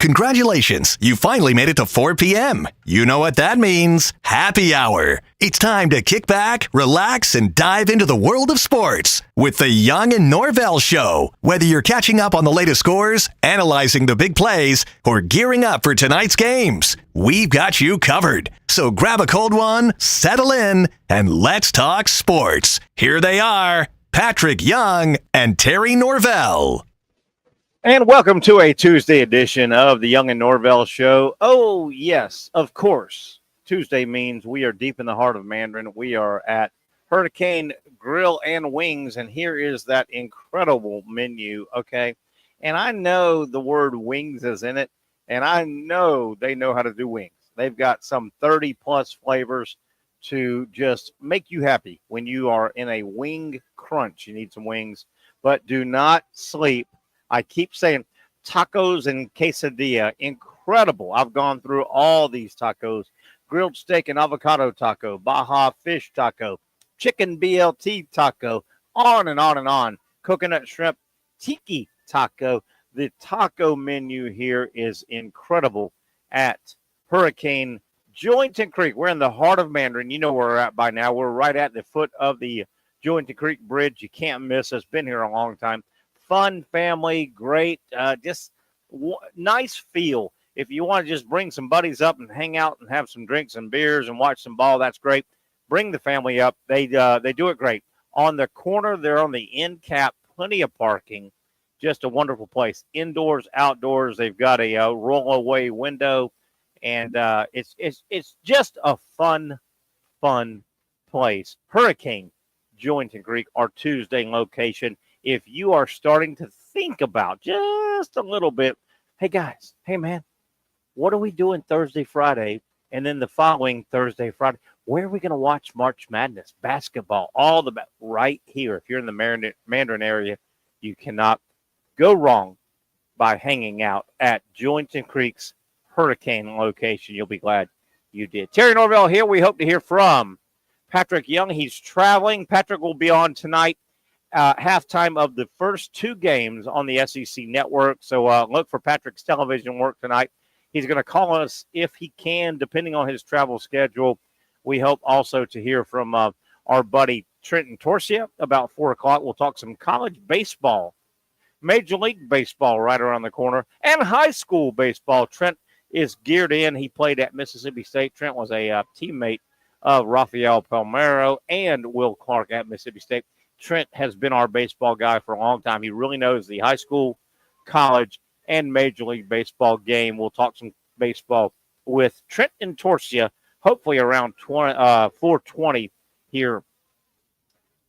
Congratulations, you finally made it to 4 p.m. You know what that means. Happy hour. It's time to kick back, relax, and dive into the world of sports with the Young and Norvelle Show. Whether you're catching up on the latest scores, analyzing the big plays, or gearing up for tonight's games, we've got you covered. So grab a cold one, settle in, and let's talk sports. Here they are, Patrick Young and Terry Norvelle. And welcome to a Tuesday edition of the Young and Norvelle Show. Oh, yes, of course. Tuesday means we are deep in the heart of Mandarin. We are at Hurricane Grill and Wings, and here is that incredible menu, okay? And I know the word wings is in it, and I know they know how to do wings. They've got some 30-plus flavors to just make you happy when you are in a wing crunch. You need some wings, but do not sleep. I keep saying tacos and quesadilla, incredible. I've gone through all these tacos, grilled steak and avocado taco, Baja fish taco, chicken BLT taco, on and on and on. Coconut shrimp tiki taco. The taco menu here is incredible at Hurricane Jointon Creek. We're in the heart of Mandarin. You know where we're at by now. We're right at the foot of the Jointon Creek Bridge. You can't miss us. Been here a long time. Fun family, great, nice feel. If you want to just bring some buddies up and hang out and have some drinks and beers and watch some ball, that's great. Bring the family up. They do it great. On the corner, they're on the end cap, plenty of parking. Just a wonderful place. Indoors, outdoors. They've got a roll-away window, and it's just a fun place. Hurricane Jointon Creek, our Tuesday location. If you are starting to think about just a little bit, hey, guys, hey, man, what are we doing Thursday, Friday, and then the following Thursday, Friday? Where are we going to watch March Madness, basketball, all the right here? If you're in the Mandarin area, you cannot go wrong by hanging out at Jointon Creek's Hurricane location. You'll be glad you did. Terry Norvelle here. We hope to hear from Patrick Young. He's traveling. Patrick will be on tonight. Halftime of the first two games on the SEC network. So look for Patrick's television work tonight. He's going to call us if he can, depending on his travel schedule. We hope also to hear from our buddy Trenton Torsia about 4 o'clock. We'll talk some college baseball, Major League Baseball right around the corner, and high school baseball. Trent is geared in. He played at Mississippi State. Trent was a teammate of Rafael Palmeiro and Will Clark at Mississippi State. Trent has been our baseball guy for a long time. He really knows the high school, college, and Major League Baseball game. We'll talk some baseball with Trent and Torsia, hopefully around 4:20 here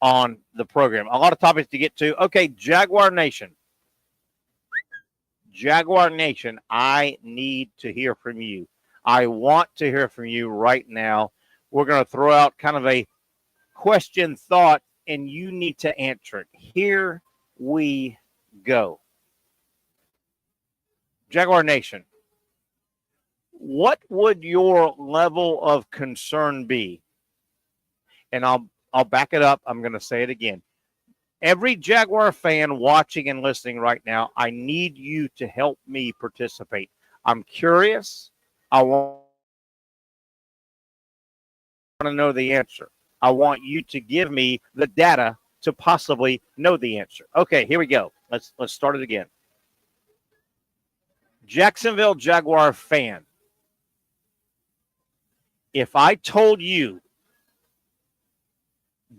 on the program. A lot of topics to get to. Okay, Jaguar Nation. Jaguar Nation, I need to hear from you. I want to hear from you right now. We're going to throw out kind of a question thought, and you need to answer it. Here we go. Jaguar Nation, what would your level of concern be? And I'll back it up. I'm going to say it again. Every Jaguar fan watching and listening right now, I need you to help me participate. I'm curious. I want to know the answer. I want you to give me the data to possibly know the answer. Okay, here we go. Let's start it again. Jacksonville Jaguar fan, if I told you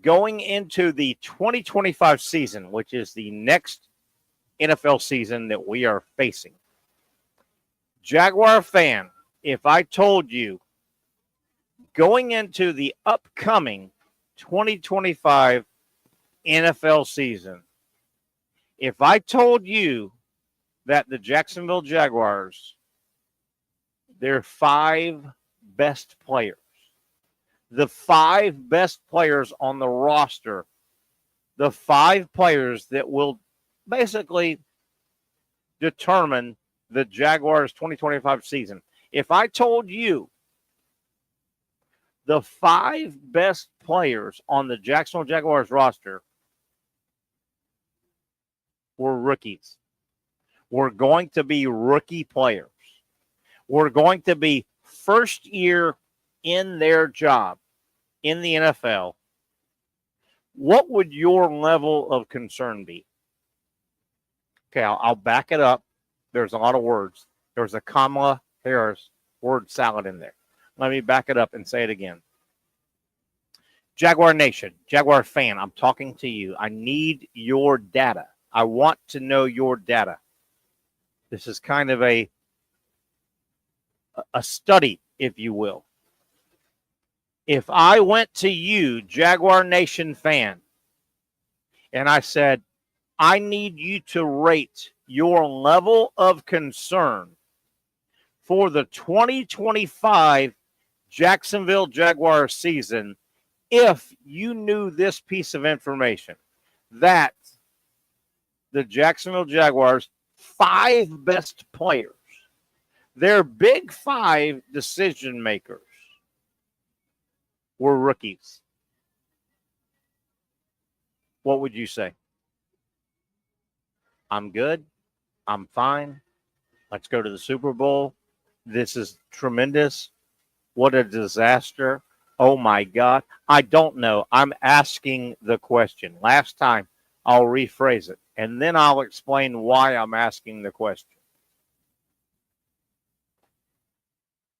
going into the 2025 season, which is the next NFL season that we are facing, Jaguar fan, if I told you going into the upcoming 2025 NFL season, if I told you that the Jacksonville Jaguars, their 5 best players, the 5 best players on the roster, the 5 players that will basically determine the Jaguars 2025 season, if I told you the 5 best players on the Jacksonville Jaguars roster were rookies, were going to be rookie players, were going to be first year in their job in the NFL, what would your level of concern be? Okay, I'll back it up. There's a lot of words. There's a Kamala Harris word salad in there. Let me back it up and say it again. Jaguar Nation, Jaguar fan, I'm talking to you. I need your data. I want to know your data. This is kind of a study, if you will. If I went to you, Jaguar Nation fan, and I said, I need you to rate your level of concern for the 2025 Jacksonville Jaguars season if you knew this piece of information, that the Jacksonville Jaguars' 5 best players, their big 5 decision makers, were rookies, what would you say? I'm good. I'm fine. Let's go to the Super Bowl. This is tremendous. What a disaster. Oh, my God. I don't know. I'm asking the question. Last time, I'll rephrase it, and then I'll explain why I'm asking the question.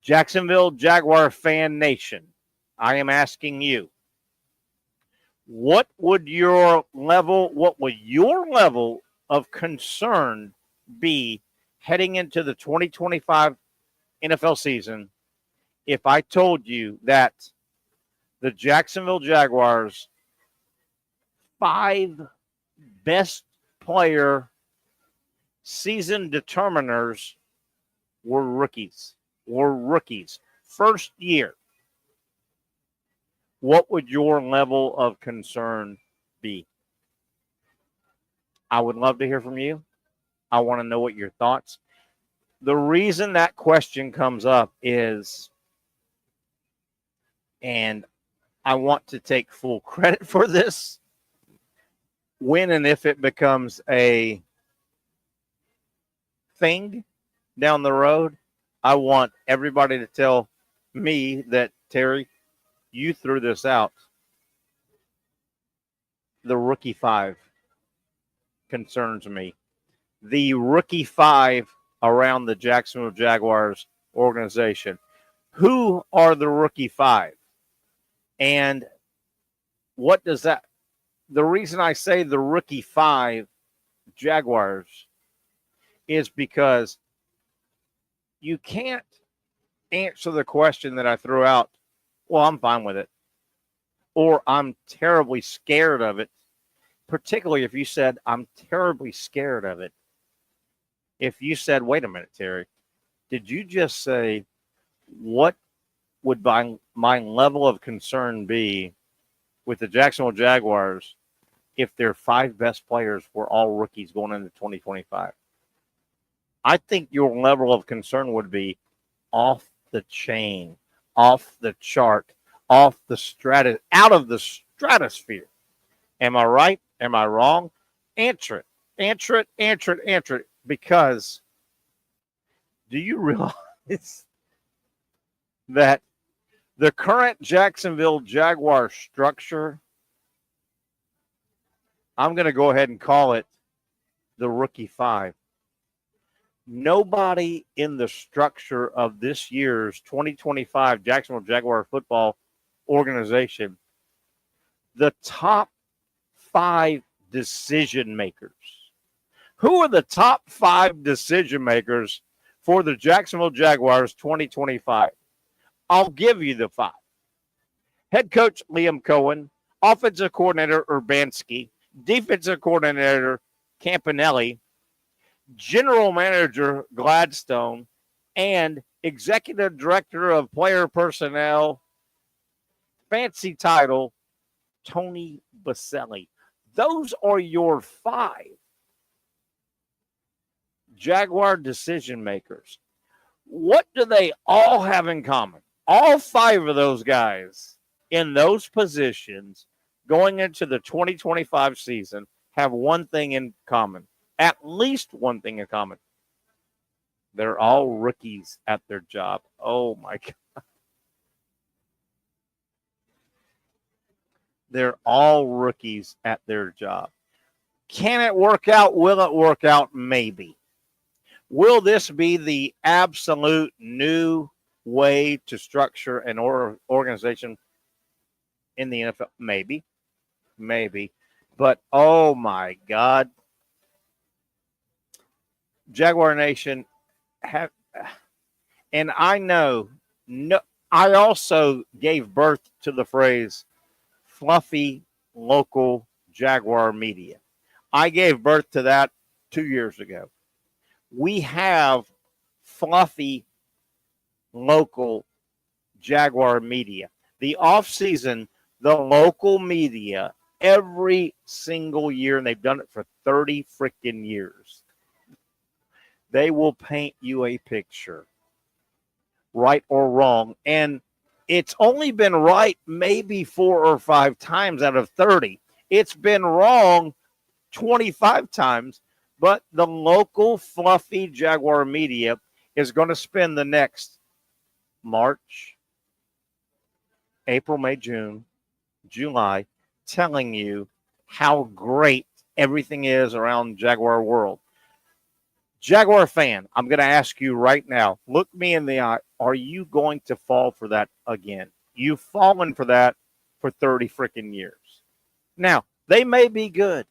Jacksonville Jaguar fan nation, I am asking you, what would your level of concern be heading into the 2025 NFL season if I told you that the Jacksonville Jaguars' 5 best player season determiners were rookies? First year. What would your level of concern be? I would love to hear from you. I want to know what your thoughts. The reason that question comes up is, and I want to take full credit for this, when and if it becomes a thing down the road, I want everybody to tell me that, Terry, you threw this out. The rookie 5 concerns me. The rookie 5 around the Jacksonville Jaguars organization. Who are the rookie 5? And what does that, the reason I say the rookie 5 Jaguars is because you can't answer the question that I threw out, well, I'm fine with it, or I'm terribly scared of it, particularly if you said, I'm terribly scared of it. If you said, wait a minute, Terry, did you just say, what would my level of concern be with the Jacksonville Jaguars if their 5 best players were all rookies going into 2025? I think your level of concern would be off the chain, off the chart, out of the stratosphere. Am I right? Am I wrong? Answer it. Because do you realize that the current Jacksonville Jaguar structure, I'm going to go ahead and call it the rookie 5. Nobody in the structure of this year's 2025 Jacksonville Jaguar football organization, the top 5 decision makers. Who are the top 5 decision makers for the Jacksonville Jaguars 2025? I'll give you the 5. Head coach Liam Coen, offensive coordinator Udinski, defensive coordinator Campanile, general manager Gladstone, and executive director of player personnel, fancy title, Tony Boselli. Those are your 5 Jaguar decision makers. What do they all have in common? All 5 of those guys in those positions going into the 2025 season have one thing in common. At least one thing in common. They're all rookies at their job. Oh, my God. They're all rookies at their job. Can it work out? Will it work out? Maybe. Will this be the absolute new way to structure an organization in the NFL? Maybe. Maybe. But, oh, my God. Jaguar Nation, and I know, I also gave birth to the phrase fluffy local Jaguar media. I gave birth to that 2 years ago. We have fluffy local Jaguar media. The offseason, the local media, every single year, and they've done it for 30 freaking years, they will paint you a picture, right or wrong. And it's only been right maybe 4 or 5 times out of 30. It's been wrong 25 times, but the local fluffy Jaguar media is going to spend the next March, April, May, June, July telling you how great everything is around Jaguar world. Jaguar fan, I'm going to ask you right now, look me in the eye. Are you going to fall for that again? You've fallen for that for 30 freaking years. Now, they may be good.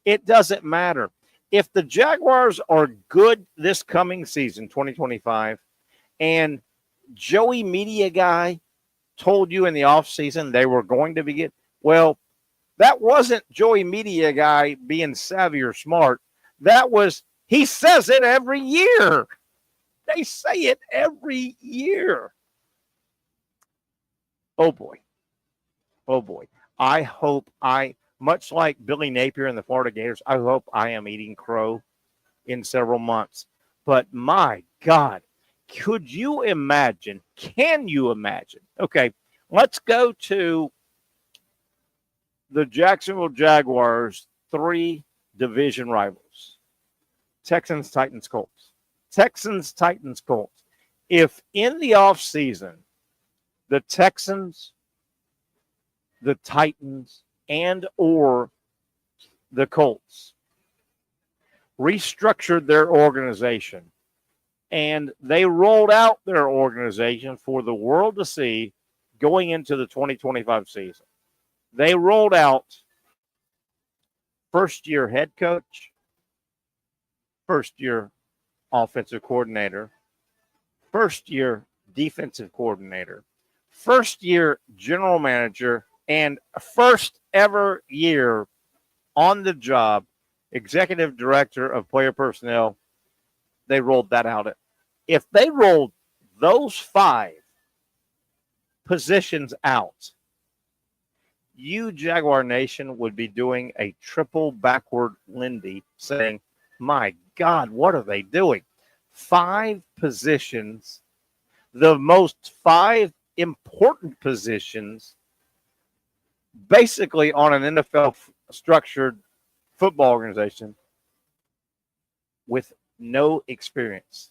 It doesn't matter. If the Jaguars are good this coming season, 2025, and Joey Media Guy told you in the offseason they were going to be good, well, that wasn't Joey Media Guy being savvy or smart. That was, he says it every year. They say it every year. Oh, boy. Oh, boy. I hope much like Billy Napier and the Florida Gators, I hope I am eating crow in several months. But my God, could you imagine? Can you imagine? Okay, let's go to the Jacksonville Jaguars' 3 division rivals. Texans, Titans, Colts. Texans, Titans, Colts. If in the offseason the Texans, the Titans, and or the Colts restructured their organization and they rolled out their organization for the world to see going into the 2025 season. They rolled out first-year head coach, first-year offensive coordinator, first-year defensive coordinator, first-year general manager, and first ever year on the job, executive director of player personnel. They rolled that out. If they rolled those 5 positions out, you, Jaguar Nation, would be doing a triple backward Lindy saying, my God, what are they doing? 5 positions, the most 5 important positions, basically on an NFL structured football organization with no experience.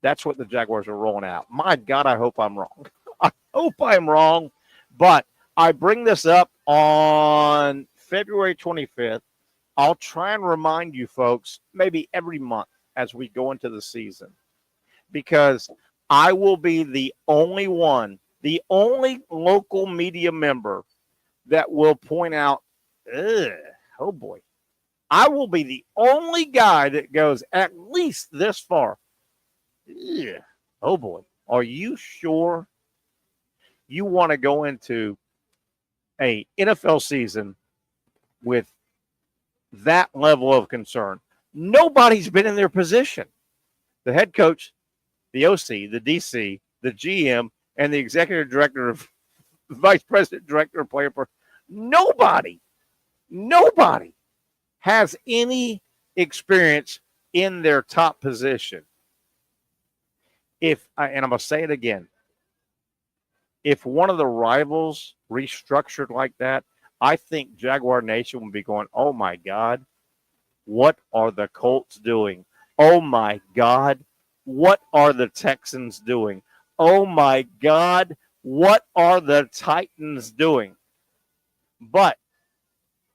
That's what the Jaguars are rolling out. My God, I hope I'm wrong. I hope I'm wrong, but I bring this up on February 25th. I'll try and remind you folks maybe every month as we go into the season, because I will be the only one, the only local media member that will point out, oh boy, I will be the only guy that goes at least this far. Oh boy, are you sure you want to go into a NFL season with that level of concern? Nobody's been in their position. The head coach, the OC, the DC, the GM, and the executive director of vice president, director of player. Nobody has any experience in their top position. And I'm going to say it again, if one of the rivals restructured like that, I think Jaguar Nation will be going, oh my God, what are the Colts doing? Oh, my God, what are the Texans doing? Oh, my God, what are the Titans doing? But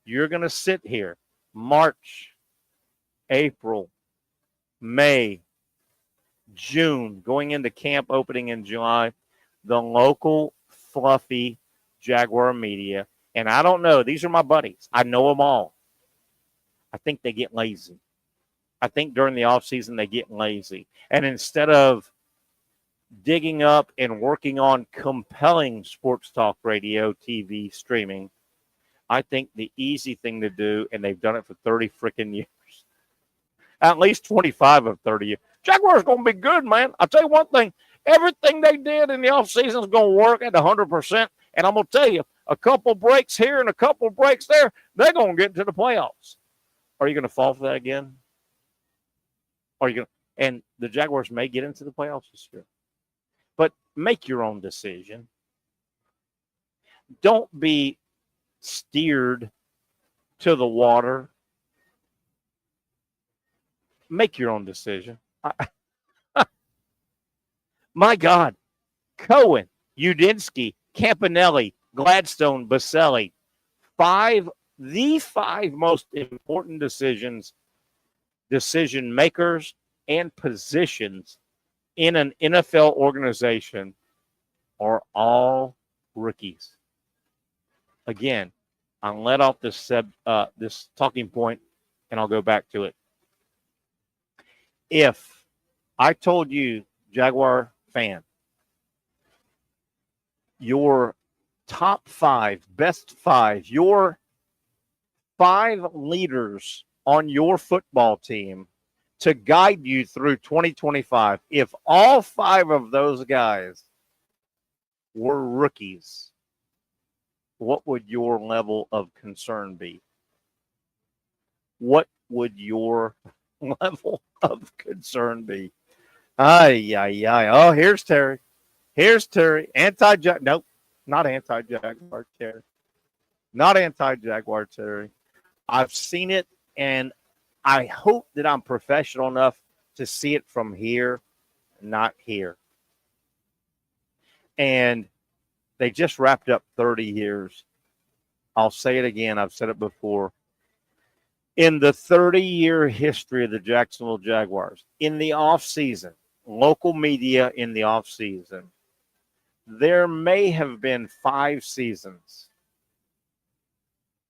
you're going to sit here March, April, May, June, going into camp opening in July, the local fluffy Jaguar media. And I don't know. These are my buddies. I know them all. I think they get lazy. I think during the offseason they get lazy. And instead of digging up and working on compelling sports talk radio, TV, streaming, I think the easy thing to do, and they've done it for 30 freaking years, at least 25 of 30 years. Jaguars going to be good, man. I'll tell you one thing. Everything they did in the offseason is going to work at 100%. And I'm going to tell you, a couple breaks here and a couple breaks there, they're going to get into the playoffs. Are you going to fall for that again? Are you going to? And the Jaguars may get into the playoffs this year. But make your own decision. Don't be steered to the water. Make your own decision. My God. Coen, Udinski, Campanile, Gladstone, Boselli. The five most important decision makers and positions in an NFL organization are all rookies. Again, I'll let off this talking point, and I'll go back to it. If I told you, Jaguar fan, your top five, best five, your five leaders on your football team to guide you through 2025, if all five of those guys were rookies, what would your level of concern be? What would your level of concern be? Ay. Oh, here's Terry. Nope, not anti-Jaguar Terry. Not anti-Jaguar Terry. I've seen it, and I hope that I'm professional enough to see it from here, not here. And they just wrapped up 30 years. I'll say it again. I've said it before. In the 30-year history of the Jacksonville Jaguars, in the offseason, local media in the offseason, there may have been 5 seasons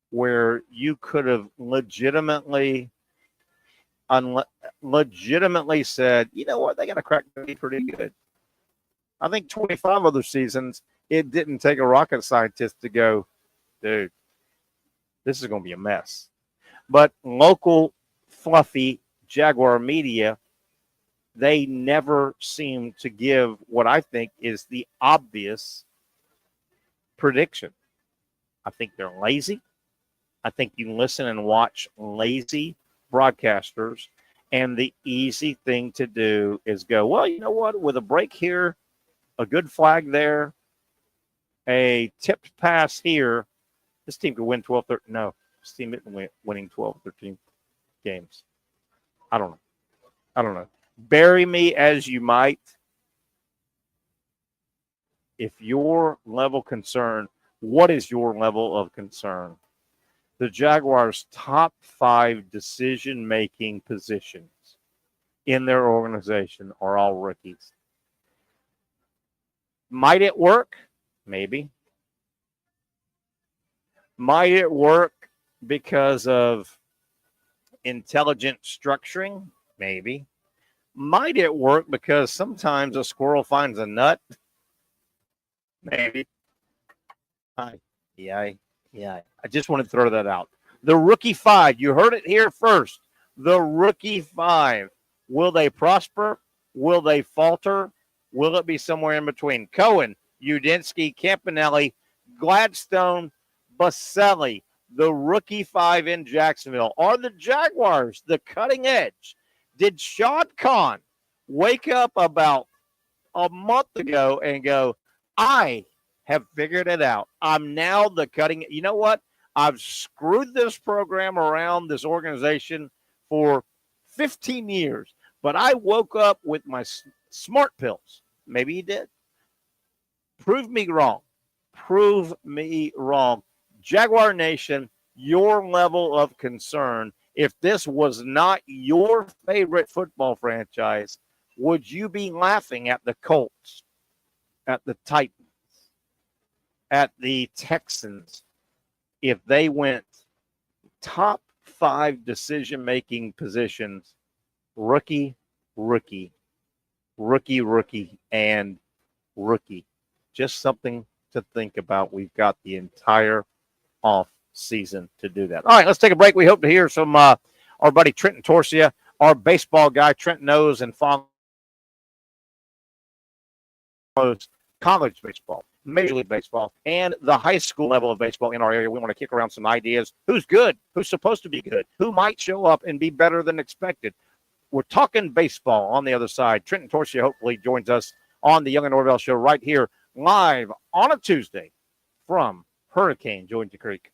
where you could have legitimately said, you know what, they got a crack to be pretty good. I think 25 other seasons, it didn't take a rocket scientist to go, dude, this is going to be a mess. But local, fluffy Jaguar media, they never seem to give what I think is the obvious prediction. I think they're lazy. I think you listen and watch lazy broadcasters, and the easy thing to do is go, well, you know what, with a break here, a good flag there, a tipped pass here, this team could win 12-13. No, this team isn't winning 12-13 games. I don't know. Bury me as you might. If your level concern, what is your level of concern? The Jaguars' top 5 decision-making positions in their organization are all rookies. Might it work? Maybe. Might it work because of intelligent structuring? Maybe. Might it work because sometimes a squirrel finds a nut? Maybe. Yeah. I just want to throw that out. The rookie 5, you heard it here first. The rookie 5. Will they prosper? Will they falter? Will it be somewhere in between? Coen, Udinski, Campanile, Gladstone, Boselli, the rookie 5 in Jacksonville. Are the Jaguars the cutting edge? Did Sean Coen wake up about a month ago and go, I have figured it out. I'm now the cutting. You know what? I've screwed this program around, this organization, for 15 years. But I woke up with my smart pills. Maybe you did. Prove me wrong. Prove me wrong. Jaguar Nation, your level of concern, if this was not your favorite football franchise, would you be laughing at the Colts, at the Titans, at the Texans, if they went top 5 decision-making positions, rookie, and rookie? Just something to think about. We've got the entire off season to do that. All right, let's take a break. We hope to hear from our buddy Trenton Torsia, our baseball guy. Trent knows and follows college baseball, Major League Baseball, and the high school level of baseball in our area. We want to kick around some ideas. Who's good? Who's supposed to be good? Who might show up and be better than expected? We're talking baseball on the other side. Trenton Torsia hopefully joins us on the Young and Norvelle show right here, live on a Tuesday from Hurricane Georgia Creek.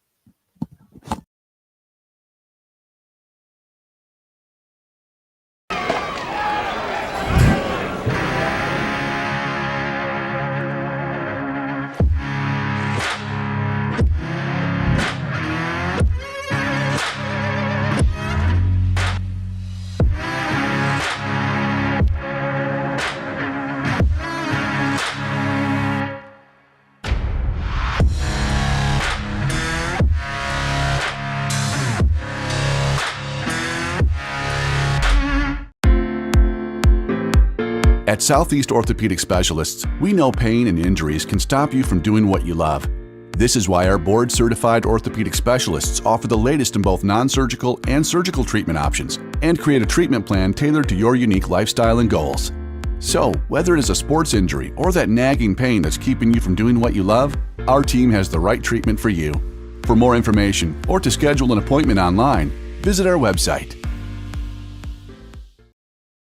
At Southeast Orthopedic Specialists, we know pain and injuries can stop you from doing what you love. This is why our board-certified orthopedic specialists offer the latest in both non-surgical and surgical treatment options and create a treatment plan tailored to your unique lifestyle and goals. So, whether it is a sports injury or that nagging pain that's keeping you from doing what you love, our team has the right treatment for you. For more information or to schedule an appointment online, visit our website.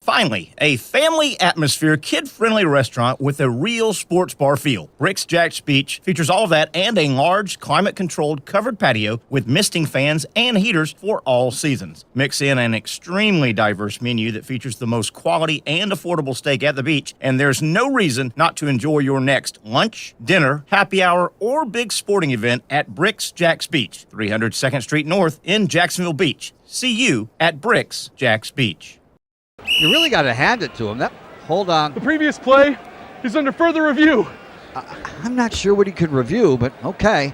Finally, a family atmosphere, kid-friendly restaurant with a real sports bar feel. Bricks Jack's Beach features all of that and a large, climate-controlled covered patio with misting fans and heaters for all seasons. Mix in an extremely diverse menu that features the most quality and affordable steak at the beach, and there's no reason not to enjoy your next lunch, dinner, happy hour, or big sporting event at Bricks Jack's Beach, 300 2nd Street North in Jacksonville Beach. See you at Bricks Jack's Beach. You really got to hand it to him. Hold on. The previous play is under further review. I'm not sure what he could review, but okay.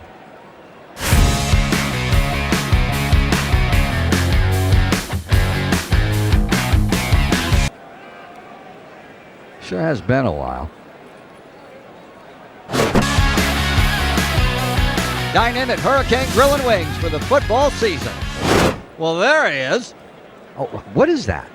Sure has been a while. Dine in at Hurricane Grill and Wings for the football season. Well, there he is. Oh, what is that?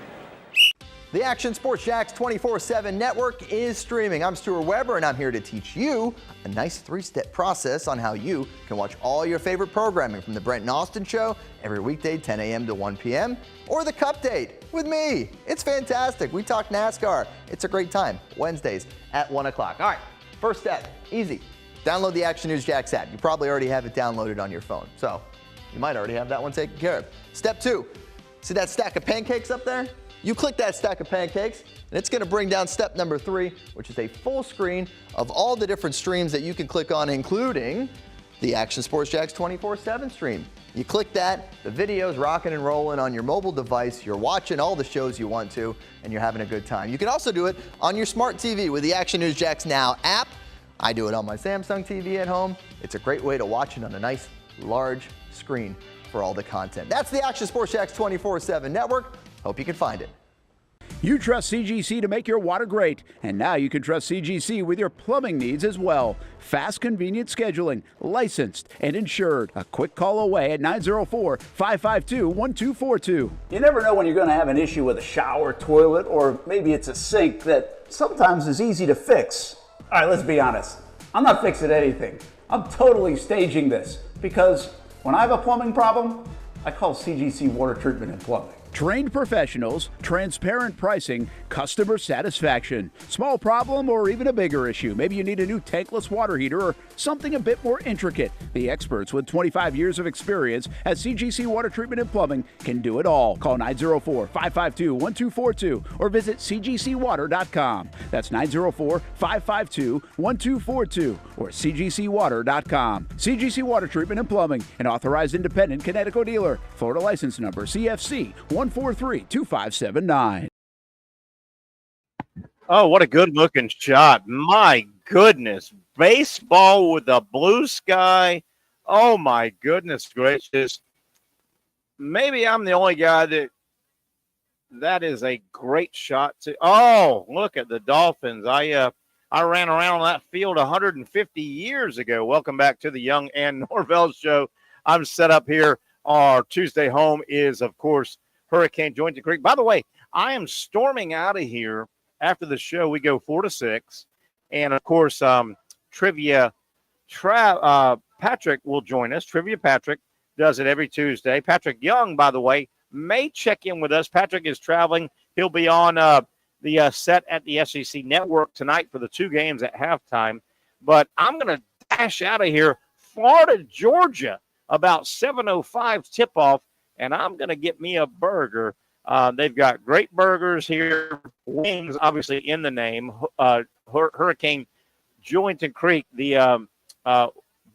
The Action Sports Jax 24/7 network is streaming. I'm Stuart Weber, and I'm here to teach you a nice 3-step process on how you can watch all your favorite programming from the Brent and Austin Show every weekday 10 a.m. to 1 p.m. or the Cup Date with me. It's fantastic. We talk NASCAR. It's a great time. Wednesdays at 1 o'clock. All right, first step, easy. Download the Action News Jax app. You probably already have it downloaded on your phone, so you might already have that one taken care of. Step 2, see that stack of pancakes up there? You click that stack of pancakes, and it's going to bring down step number 3, which is a full screen of all the different streams that you can click on, including the Action Sports Jax 24/7 stream. You click that, the video's rocking and rolling on your mobile device. You're watching all the shows you want to, and you're having a good time. You can also do it on your smart TV with the Action News Jax Now app. I do it on my Samsung TV at home. It's a great way to watch it on a nice, large screen for all the content. That's the Action Sports Jax 24/7 network. Hope you can find it. You trust CGC to make your water great, and now you can trust CGC with your plumbing needs as well. Fast, convenient scheduling, licensed and insured. A quick call away at 904-552-1242. You never know when you're going to have an issue with a shower, toilet, or maybe it's a sink that sometimes is easy to fix. All right, let's be honest. I'm not fixing anything. I'm totally staging this because when I have a plumbing problem, I call CGC Water Treatment and Plumbing. Trained professionals, transparent pricing, customer satisfaction. Small problem or even a bigger issue. Maybe you need a new tankless water heater or something a bit more intricate. The experts with 25 years of experience at CGC Water Treatment and Plumbing can do it all. Call 904-552-1242 or visit cgcwater.com. That's 904-552-1242 or cgcwater.com. CGC Water Treatment and Plumbing, an authorized independent Connecticut dealer. Florida license number CFC 1432579. Oh, what a good-looking shot. My goodness. Baseball with the blue sky. Oh, my goodness gracious. Maybe I'm the only guy that is a great shot. Oh, look at the Dolphins. I ran around that field 150 years ago. Welcome back to the Young and Norvelle Show. I'm set up here. Our Tuesday home is, of course, Hurricane Jointed Creek. By the way, I am storming out of here after the show. We go 4 to 6. And, of course, Trivia Patrick will join us. Trivia Patrick does it every Tuesday. Patrick Young, by the way, may check in with us. Patrick is traveling. He'll be on the set at the SEC Network tonight for the 2 games at halftime. But I'm going to dash out of here. Florida, Georgia, about 7:05 tip-off, and I'm going to get me a burger. They've got great burgers here. Wings, obviously, in the name. Hurricane Jointed Creek, the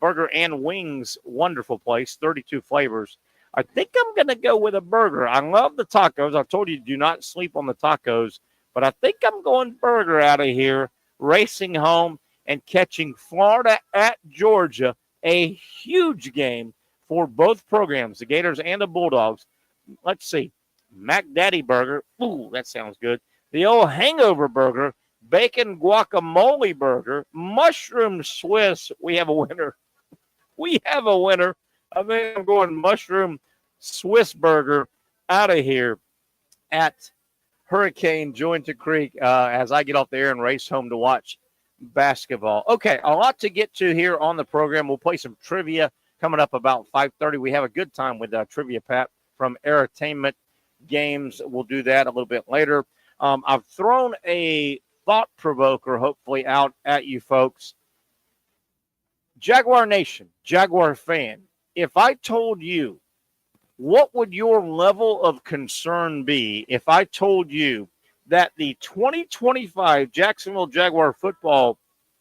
burger and wings, wonderful place, 32 flavors. I think I'm going to go with a burger. I love the tacos. I told you, do not sleep on the tacos. But I think I'm going burger out of here, racing home and catching Florida at Georgia, a huge game for both programs, the Gators and the Bulldogs. Let's see. Mac Daddy burger. Ooh, that sounds good. The old hangover burger, bacon guacamole burger, mushroom Swiss. We have a winner. We have a winner. I think I'm going mushroom Swiss burger out of here at Hurricane Jointed Creek as I get off the air and race home to watch basketball. Okay, a lot to get to here on the program. We'll play some trivia coming up about 5:30. We have a good time with Trivia Pat from ERAtainment Games. We'll do that a little bit later. I've thrown a thought provoker, hopefully, out at you folks. Jaguar Nation, Jaguar fan, if I told you, what would your level of concern be if I told you that the 2025 Jacksonville Jaguar football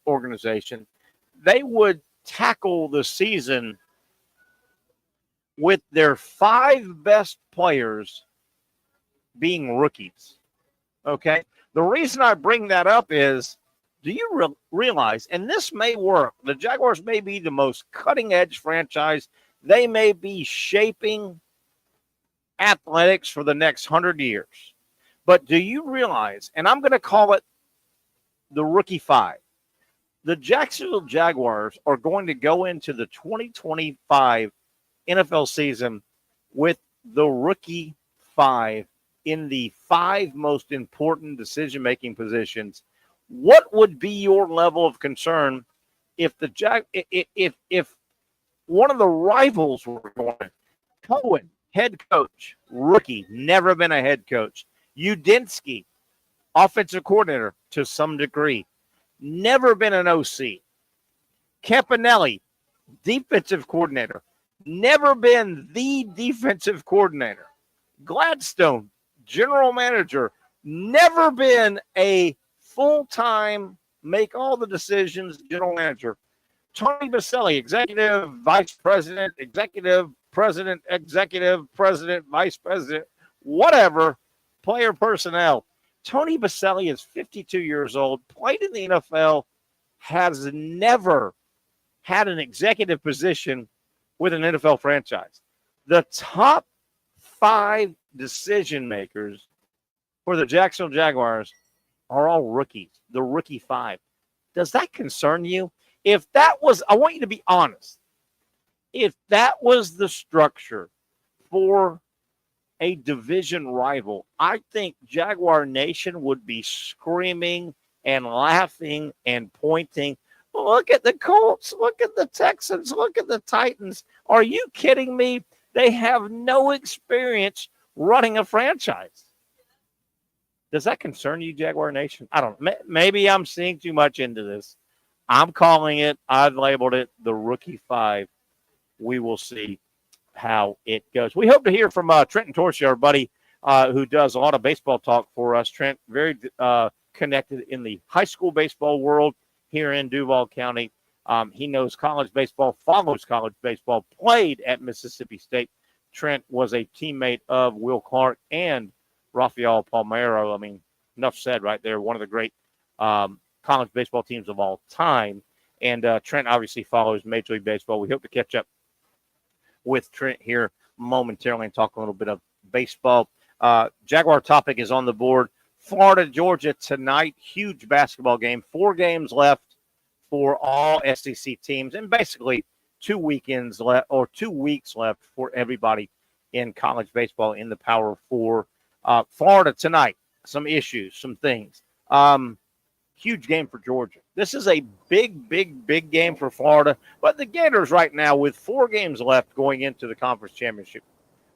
organization, they would tackle the season with their 5 best players being rookies? Okay? The reason I bring that up is, do you realize, and this may work, the Jaguars may be the most cutting-edge franchise. They may be shaping athletics for the next 100 years. But do you realize, and I'm going to call it the rookie 5, the Jacksonville Jaguars are going to go into the 2025 NFL season with the rookie 5 in the 5 most important decision-making positions. What would be your level of concern if if one of the rivals were going? Coen, head coach, rookie, never been a head coach. Udinski, offensive coordinator to some degree, never been an OC. Campanile, defensive coordinator, never been the defensive coordinator. Gladstone, general manager, never been a full-time, make all the decisions general manager. Tony Boselli, executive vice president, executive president, vice president, whatever, player personnel. Tony Boselli is 52 years old, played in the NFL, has never had an executive position with an NFL franchise. The top 5 decision makers for the Jacksonville Jaguars are all rookies, the rookie 5. Does that concern you? If that was, I want you to be honest. If that was the structure for a division rival, I think Jaguar Nation would be screaming and laughing and pointing. Look at the Colts. Look at the Texans. Look at the Titans. Are you kidding me? They have no experience running a franchise. Does that concern you, Jaguar Nation? I don't know. Maybe I'm seeing too much into this. I'm calling it, I've labeled it the Rookie 5. We will see how it goes. We hope to hear from Trenton Torchie, our buddy, who does a lot of baseball talk for us. Trent, very connected in the high school baseball world here in Duval County. He knows college baseball, follows college baseball, played at Mississippi State. Trent was a teammate of Will Clark and Rafael Palmeiro. I mean, enough said right there. One of the great college baseball teams of all time. And Trent obviously follows Major League Baseball. We hope to catch up with Trent here momentarily and talk a little bit of baseball. Jaguar topic is on the board. Florida, Georgia tonight. Huge basketball game. 4 games left for all SEC teams, and basically 2 weekends left or 2 weeks left for everybody in college baseball in the Power 4. Florida tonight, some issues, some things. Huge game for Georgia. This is a big game for Florida, but the Gators right now with 4 games left going into the conference championship,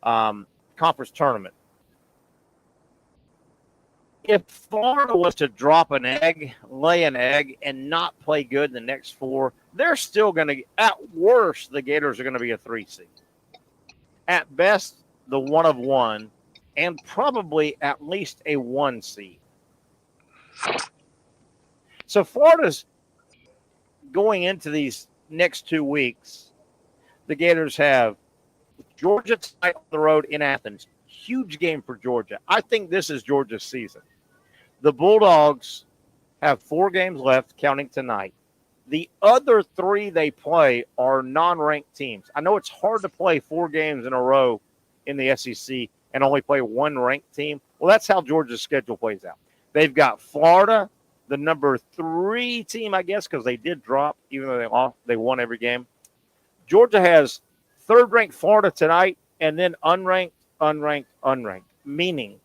conference tournament. If Florida was to drop an egg, lay an egg, and not play good in the next 4, they're still going to, at worst, the Gators are going to be a 3 seed. At best, the 1 of 1, and probably at least a 1 seed. So Florida's going into these next 2 weeks. The Gators have Georgia tonight on the road in Athens. Huge game for Georgia. I think this is Georgia's season. The Bulldogs have 4 games left, counting tonight. The other 3 they play are non-ranked teams. I know it's hard to play 4 games in a row in the SEC and only play 1 ranked team. Well, that's how Georgia's schedule plays out. They've got Florida, the number 3 team, I guess, because they did drop, even though they lost, they won every game. Georgia has 3rd-ranked Florida tonight, and then unranked, meaning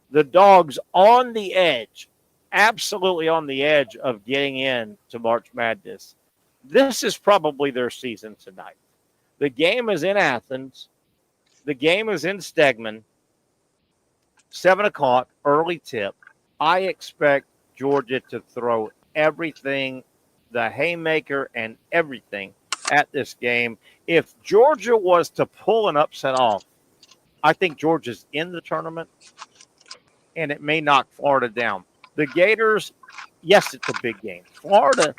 the Dogs on the edge, absolutely on the edge of getting in to March Madness. This is probably their season tonight. The game is in Athens. The game is in Stegman. 7 o'clock, early tip. I expect Georgia to throw everything, the haymaker and everything at this game. If Georgia was to pull an upset off, I think Georgia's in the tournament, and it may knock Florida down. The Gators, yes, it's a big game. Florida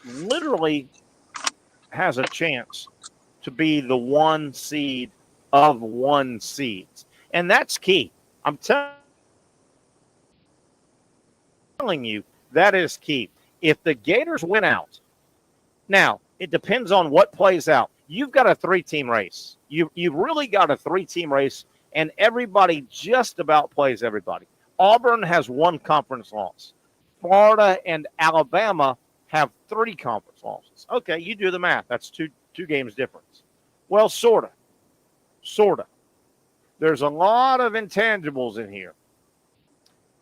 literally has a chance to be the 1 seed of 1 seeds, and that's key. I'm telling you, that is key. If the Gators win out, now it depends on what plays out. You've got a 3-team race. You've really got a 3-team race, and everybody just about plays everybody. Auburn has 1 conference loss. Florida and Alabama have 3 conference losses. Okay, you do the math. That's two games difference. Well, sort of. There's a lot of intangibles in here.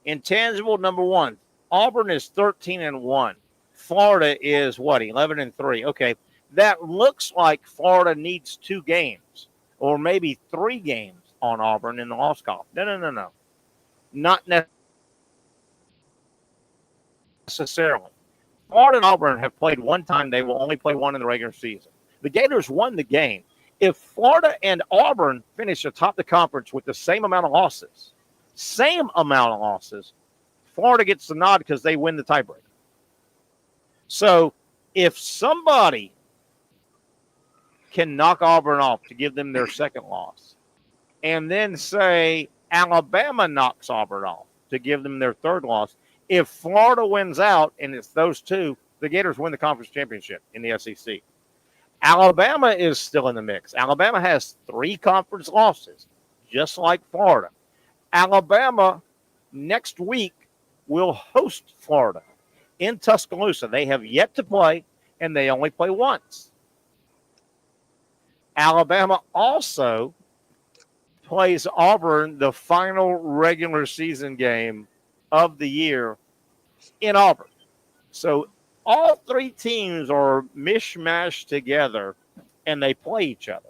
Intangible number 1, Auburn is 13-1. Florida is what, 11-3. Okay, that looks like Florida needs 2 games or maybe 3 games on Auburn in the loss column. No. Not necessarily. Florida and Auburn have played 1 time. They will only play 1 in the regular season. The Gators won the game. If Florida and Auburn finish atop the conference with the same amount of losses, Florida gets the nod because they win the tiebreaker. So if somebody can knock Auburn off to give them their 2nd loss, and then say Alabama knocks Auburn off to give them their 3rd loss, if Florida wins out and it's those 2, the Gators win the conference championship in the SEC. Alabama is still in the mix. Alabama has 3 conference losses, just like Florida. Alabama next week will host Florida in Tuscaloosa. They have yet to play, and they only play once. Alabama also plays Auburn the final regular season game of the year in Auburn. So all 3 teams are mishmashed together, and they play each other.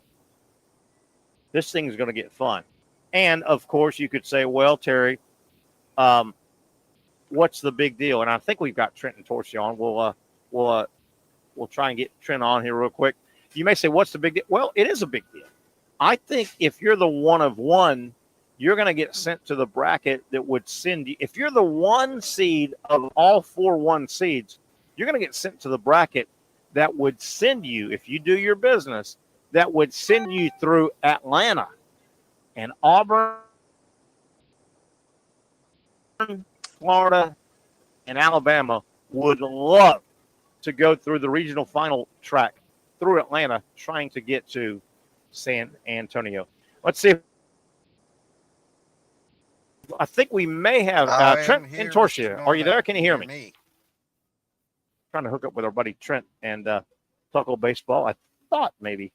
This thing's going to get fun. And, of course, you could say, well, Terry, what's the big deal? And I think we've got Trent and Torsi on. We'll try and get Trent on here real quick. You may say, what's the big deal? Well, it is a big deal. I think if you're the one of one, you're going to get sent to the bracket that would send you. If you're the one seed of all 4 1 seeds, you're going to get sent to the bracket that would send you, if you do your business, that would send you through Atlanta and Auburn, Florida, and Alabama would love to go through the regional final track through Atlanta, trying to get to San Antonio. Let's see. I think we may have Trent and Torsia. Are you there? Can you hear me? Trying to hook up with our buddy Trent and talk a little baseball. I thought maybe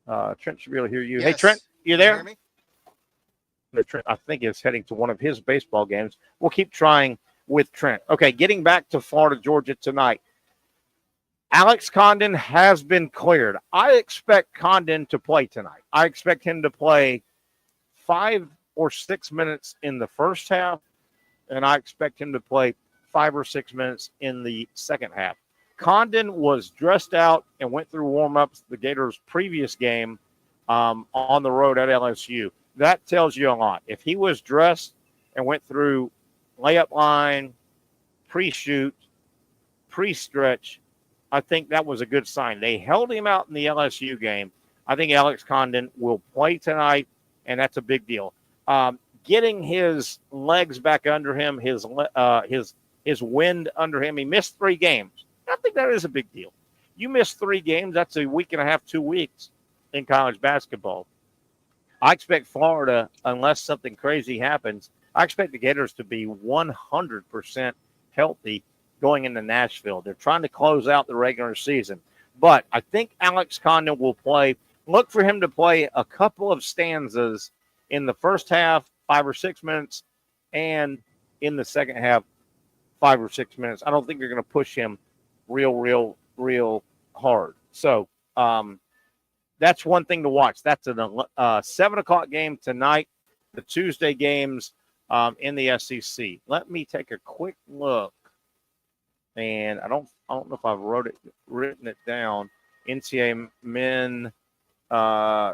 Trent should be able to hear you. Yes. Hey, Trent, you there? Can you hear me? Trent, I think, is heading to one of his baseball games. We'll keep trying with Trent. Okay, getting back to Florida, Georgia tonight. Alex Condon has been cleared. I expect Condon to play tonight. I expect him to play 5 or 6 minutes in the first half, and I expect him to play 5 or 6 minutes in the second half. Condon was dressed out and went through warm-ups the Gators' previous game on the road at LSU. That tells you a lot. If he was dressed and went through layup line, pre-shoot, pre-stretch, I think that was a good sign. They held him out in the LSU game. I think Alex Condon will play tonight, and that's a big deal. Getting his legs back under him, his wind under him. He missed 3 games. I think that is a big deal. You miss 3 games, that's a week and a half, 2 weeks in college basketball. I expect Florida, unless something crazy happens, I expect the Gators to be 100% healthy going into Nashville. They're trying to close out the regular season. But I think Alex Condon will play. Look for him to play a couple of stanzas in the first half, 5 or 6 minutes, and in the second half, 5 or 6 minutes. I don't think they're going to push him real hard. So that's one thing to watch. That's a 7 o'clock game tonight, the Tuesday games in the SEC. Let me take a quick look. And I don't know if I've written it down. NCAA men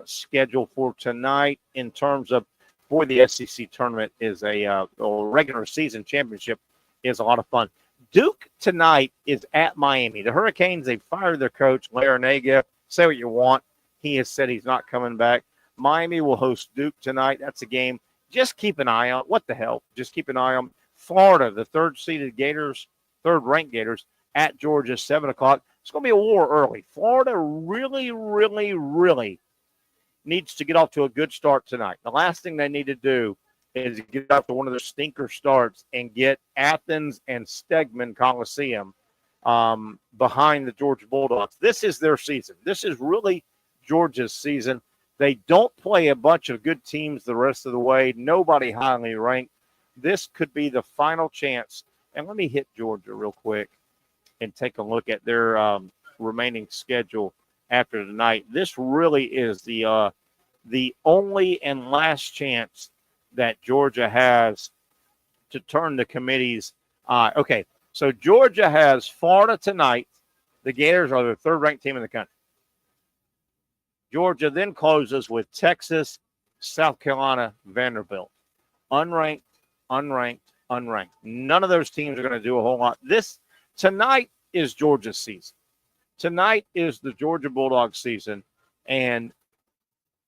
schedule for tonight in terms of, boy, the SEC tournament is a regular season championship is a lot of fun. Duke tonight is at Miami. The Hurricanes, they fired their coach, Larinaga. Say what you want. He has said he's not coming back. Miami will host Duke tonight. That's a game. Just keep an eye on. What the hell? Just keep an eye on. Florida, the third-ranked Gators at Georgia, 7 o'clock. It's going to be a war early. Florida really needs to get off to a good start tonight. The last thing they need to do is get off to one of their stinker starts and get Athens and Stegman Coliseum behind the Georgia Bulldogs. This is their season. This is really Georgia's season. They don't play a bunch of good teams the rest of the way. Nobody highly ranked. This could be the final chance. And let me hit Georgia real quick and take a look at their remaining schedule after tonight. This really is the only and last chance that Georgia has to turn the committee's eye. Okay, so Georgia has Florida tonight. The Gators are the third-ranked team in the country. Georgia then closes with Texas, South Carolina, Vanderbilt. Unranked. None of those teams are going to do a whole lot. Tonight is Georgia's season. Tonight is the Georgia Bulldogs season. And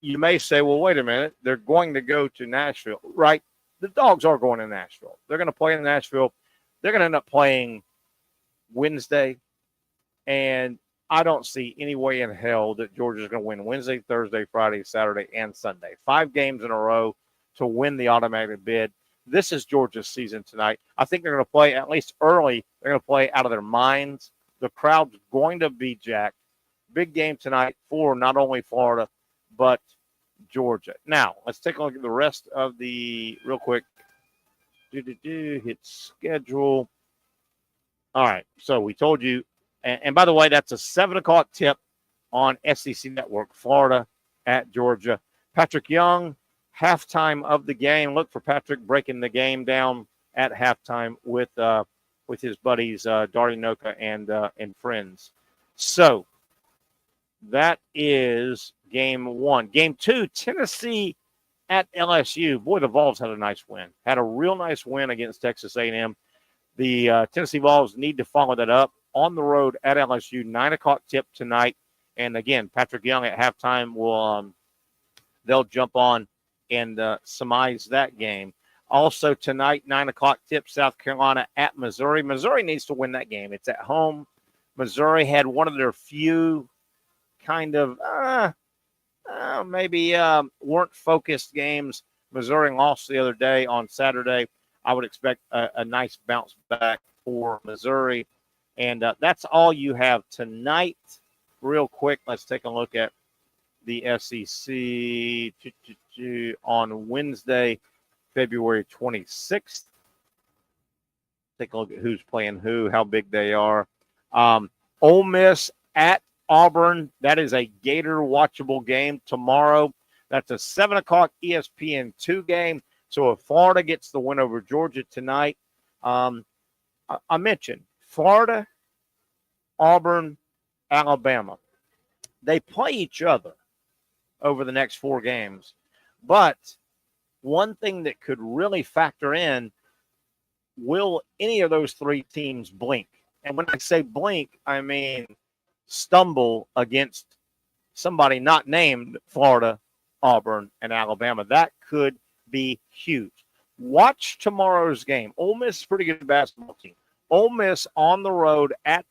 you may say, well, wait a minute. They're going to go to Nashville, right? The Dogs are going to Nashville. They're going to play in Nashville. They're going to end up playing Wednesday. And I don't see any way in hell that Georgia's going to win Wednesday, Thursday, Friday, Saturday, and Sunday. 5 games in a row to win the automatic bid. This is Georgia's season tonight. I think they're going to play, at least early, they're going to play out of their minds. The crowd's going to be jacked. Big game tonight for not only Florida, but Georgia. Now, let's take a look at the rest of the, real quick. Hit schedule. All right, so we told you, and by the way, that's a 7 o'clock tip on SEC Network, Florida at Georgia. Patrick Young halftime of the game. Look for Patrick breaking the game down at halftime with his buddies Darty Noka and friends. So that is game one. Game two, Tennessee at LSU. Boy, the Vols had a nice win. Had a real nice win against Texas A&M. The Tennessee Vols need to follow that up on the road at LSU. 9 o'clock tip tonight. And again, Patrick Young at halftime will they'll jump on and surmise that game. Also tonight, 9 o'clock tip, South Carolina at Missouri. Missouri needs to win that game. It's at home. Missouri had one of their few kind of maybe weren't focused games. Missouri lost the other day on Saturday. I would expect a nice bounce back for Missouri. And that's all you have tonight. Real quick, let's take a look at the SEC on Wednesday, February 26th. Take a look at who's playing who, how big they are. Ole Miss at Auburn. That is a Gator watchable game tomorrow. That's a 7 o'clock ESPN2 game. So if Florida gets the win over Georgia tonight, I mentioned Florida, Auburn, Alabama. They play each other over the next 4 games. But one thing that could really factor in, will any of those 3 teams blink? And when I say blink, I mean stumble against somebody not named Florida, Auburn, and Alabama. That could be huge. Watch tomorrow's game. Ole Miss is a pretty good basketball team. Ole Miss on the road at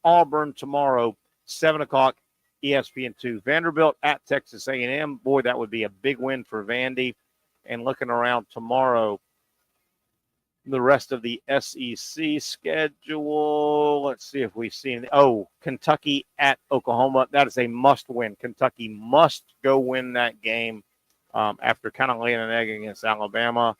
Auburn tomorrow, 7 o'clock, ESPN2. Vanderbilt at Texas A&M. Boy, that would be a big win for Vandy. And looking around tomorrow, the rest of the SEC schedule. Let's see if we've seen. Kentucky at Oklahoma. That is a must-win. Kentucky must go win that game after kind of laying an egg against Alabama.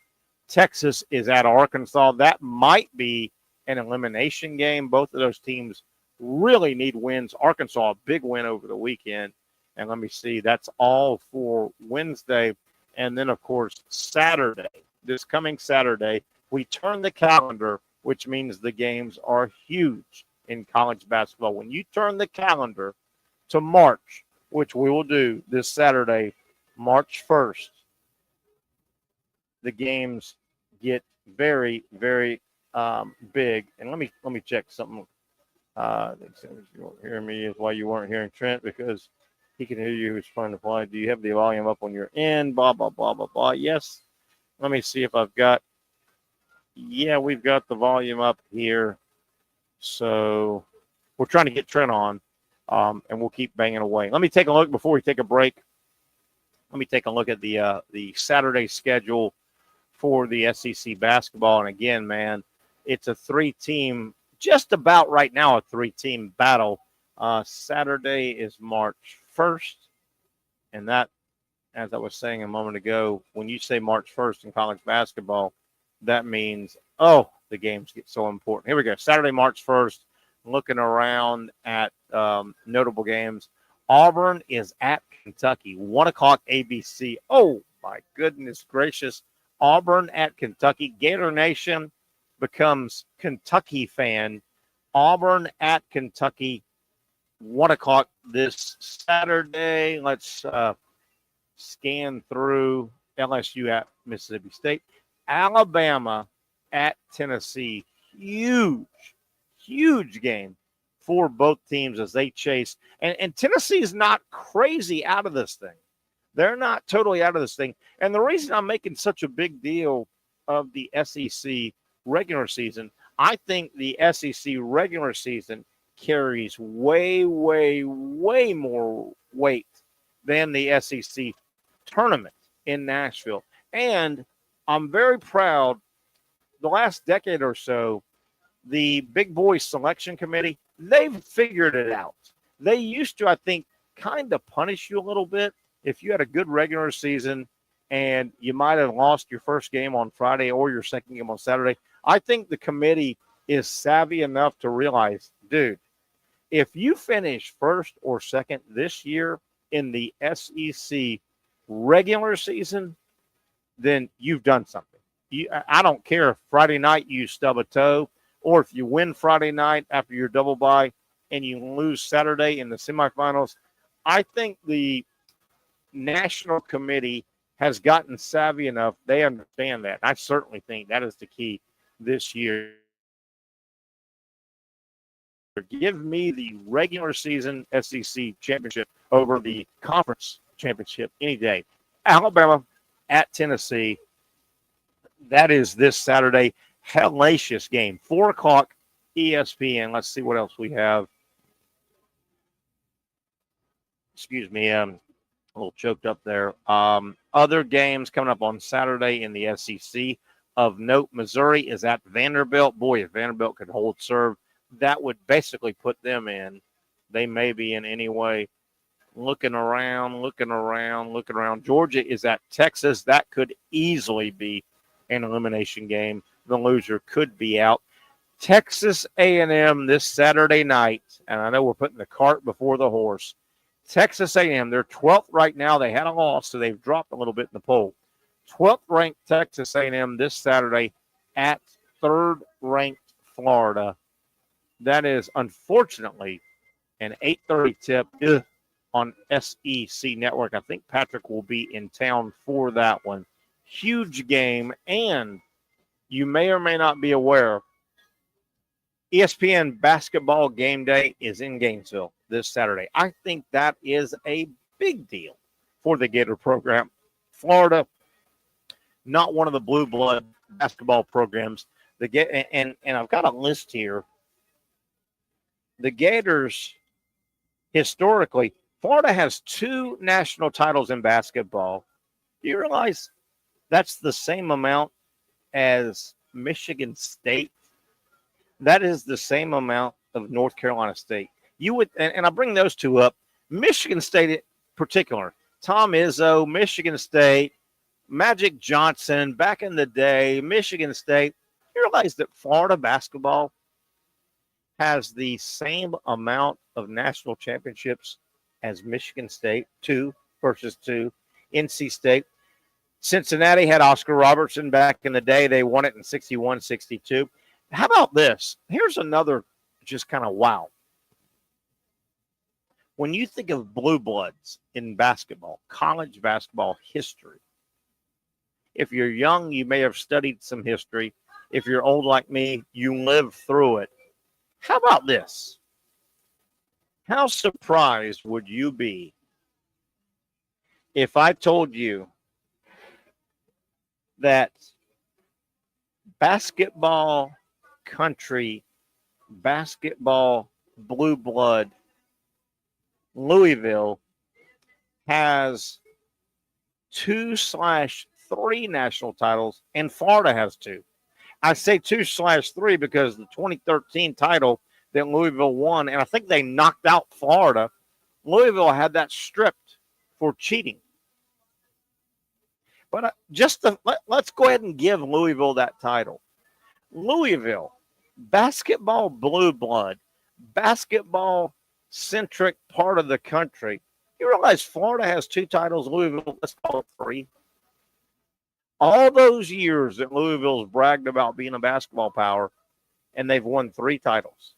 Texas is at Arkansas. That might be an elimination game. Both of those teams really need wins. Arkansas, a big win over the weekend. And let me see. That's all for Wednesday. And then, of course, Saturday, this coming Saturday, we turn the calendar, which means the games are huge in college basketball. When you turn the calendar to March, which we will do this Saturday, March 1st, the games get very, very big. And let me check something. You weren't hearing me is why you weren't hearing Trent, because he can hear you. Who's trying to play. Do you have the volume up on your end? Blah, blah, blah, blah, blah. Yes. Let me see if I've got. Yeah, we've got the volume up here. So we're trying to get Trent on, and we'll keep banging away. Let me take a look before we take a break. Let me take a look at the Saturday schedule for the SEC basketball. And again, man, it's a 3-team, just about right now, a 3-team battle. Saturday is March 1st. And that, as I was saying a moment ago, when you say March 1st in college basketball, that means, the games get so important. Here we go. Saturday, March 1st, looking around at notable games. Auburn is at Kentucky, 1 o'clock ABC. Oh, my goodness gracious. Auburn at Kentucky. Gator Nation becomes Kentucky fan. Auburn at Kentucky, 1 o'clock this Saturday. Let's scan through. LSU at Mississippi State. Alabama at Tennessee. Huge game for both teams as they chase. And Tennessee is not crazy out of this thing. They're not totally out of this thing. And the reason I'm making such a big deal of the SEC regular season, I think the SEC regular season carries way, way, way more weight than the SEC tournament in Nashville. And I'm very proud. The last decade or so, the Big Boys Selection Committee, they've figured it out. They used to, I think, kind of punish you a little bit if you had a good regular season and you might have lost your first game on Friday or your second game on Saturday. I think the committee is savvy enough to realize, dude, if you finish first or second this year in the SEC regular season, then you've done something. I don't care if Friday night you stub a toe, or if you win Friday night after your double bye and you lose Saturday in the semifinals. I think the national committee has gotten savvy enough. They understand that. I certainly think that is the key this year. Give me the regular season SEC championship over the conference championship any day. Alabama at Tennessee. That is this Saturday. Hellacious game. 4 o'clock ESPN. Let's see what else we have. Excuse me. A little choked up there. Other games coming up on Saturday in the SEC. Of note, Missouri is at Vanderbilt. Boy, if Vanderbilt could hold serve, that would basically put them in. They may be in anyway. Looking around. Georgia is at Texas. That could easily be an elimination game. The loser could be out. Texas A&M this Saturday night, and I know we're putting the cart before the horse. Texas A&M, they're 12th right now. They had a loss, so they've dropped a little bit in the poll. 12th ranked Texas A&M this Saturday at 3rd ranked Florida. That is, unfortunately, an 8:30 tip on SEC Network. I think Patrick will be in town for that one. Huge game, and you may or may not be aware, ESPN Basketball Game Day is in Gainesville this Saturday. I think that is a big deal for the Gator program. Florida, not one of the blue blood basketball programs. And I've got a list here. The Gators, historically, Florida has 2 national titles in basketball. Do you realize that's the same amount as Michigan State? That is the same amount of North Carolina State. You would, and I bring those 2 up. Michigan State in particular, Tom Izzo, Michigan State, Magic Johnson, back in the day, Michigan State. You realize that Florida basketball has the same amount of national championships as Michigan State, 2 versus 2. NC State. Cincinnati had Oscar Robertson back in the day. They won it in 61-62. How about this? Here's another just kind of wow. When you think of blue bloods in basketball, college basketball history, if you're young, you may have studied some history. If you're old like me, you lived through it. How about this? How surprised would you be if I told you that basketball country, basketball blue blood, Louisville has 2/3 national titles and Florida has 2. I say 2/3 because the 2013 title that Louisville won, and I think they knocked out Florida, Louisville had that stripped for cheating. But let's go ahead and give Louisville that title. Louisville, basketball blue blood, basketball-centric part of the country. You realize Florida has 2 titles, Louisville, let's call it 3. All those years that Louisville's bragged about being a basketball power, and they've won 3 titles.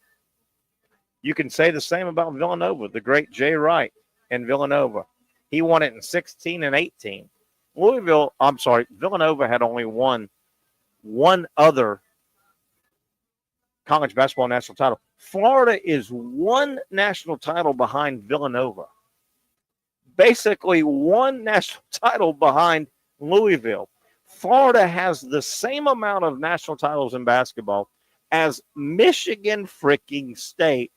You can say the same about Villanova, the great Jay Wright and Villanova. He won it in 16 and 18. Villanova had only won one other college basketball national title. Florida is 1 national title behind Villanova. Basically 1 national title behind Louisville. Florida has the same amount of national titles in basketball as Michigan freaking State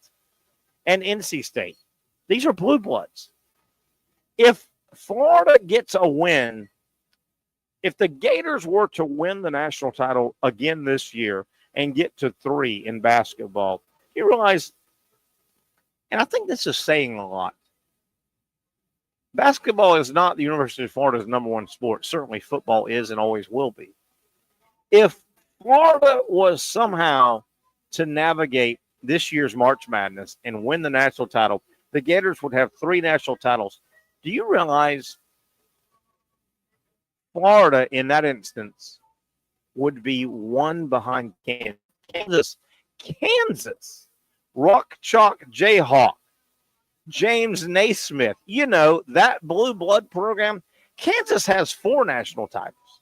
and NC State. These are blue bloods. If Florida gets a win, if the Gators were to win the national title again this year and get to 3 in basketball, you realize, and I think this is saying a lot, basketball is not the University of Florida's number 1 sport. Certainly football is and always will be. If Florida was somehow to navigate this year's March Madness and win the national title, the Gators would have 3 national titles. Do you realize Florida, in that instance, would be one behind Kansas. Kansas. Rock Chalk Jayhawk. James Naismith. You know, that blue blood program. Kansas has 4 national titles.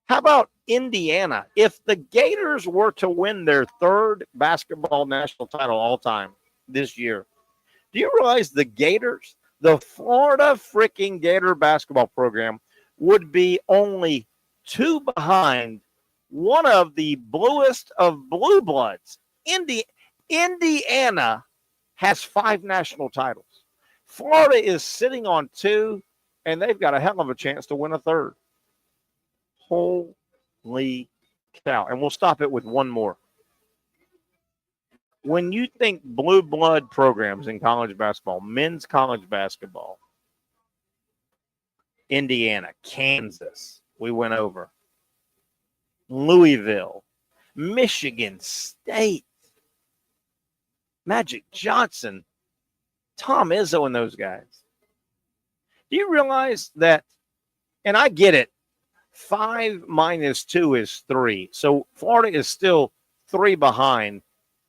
How about Indiana? If the Gators were to win their 3rd basketball national title all time this year, do you realize the Gators, the Florida freaking Gator basketball program, would be only 2 behind one of the bluest of blue bloods? Indiana has 5 national titles. Florida is sitting on 2, and they've got a hell of a chance to win a 3rd. Holy cow. And we'll stop it with one more. When you think blue blood programs in college basketball, men's college basketball, Indiana, Kansas, we went over, Louisville, Michigan State, Magic Johnson, Tom Izzo, and those guys. Do you realize that, and I get it, 5 minus 2 is 3. So Florida is still 3 behind.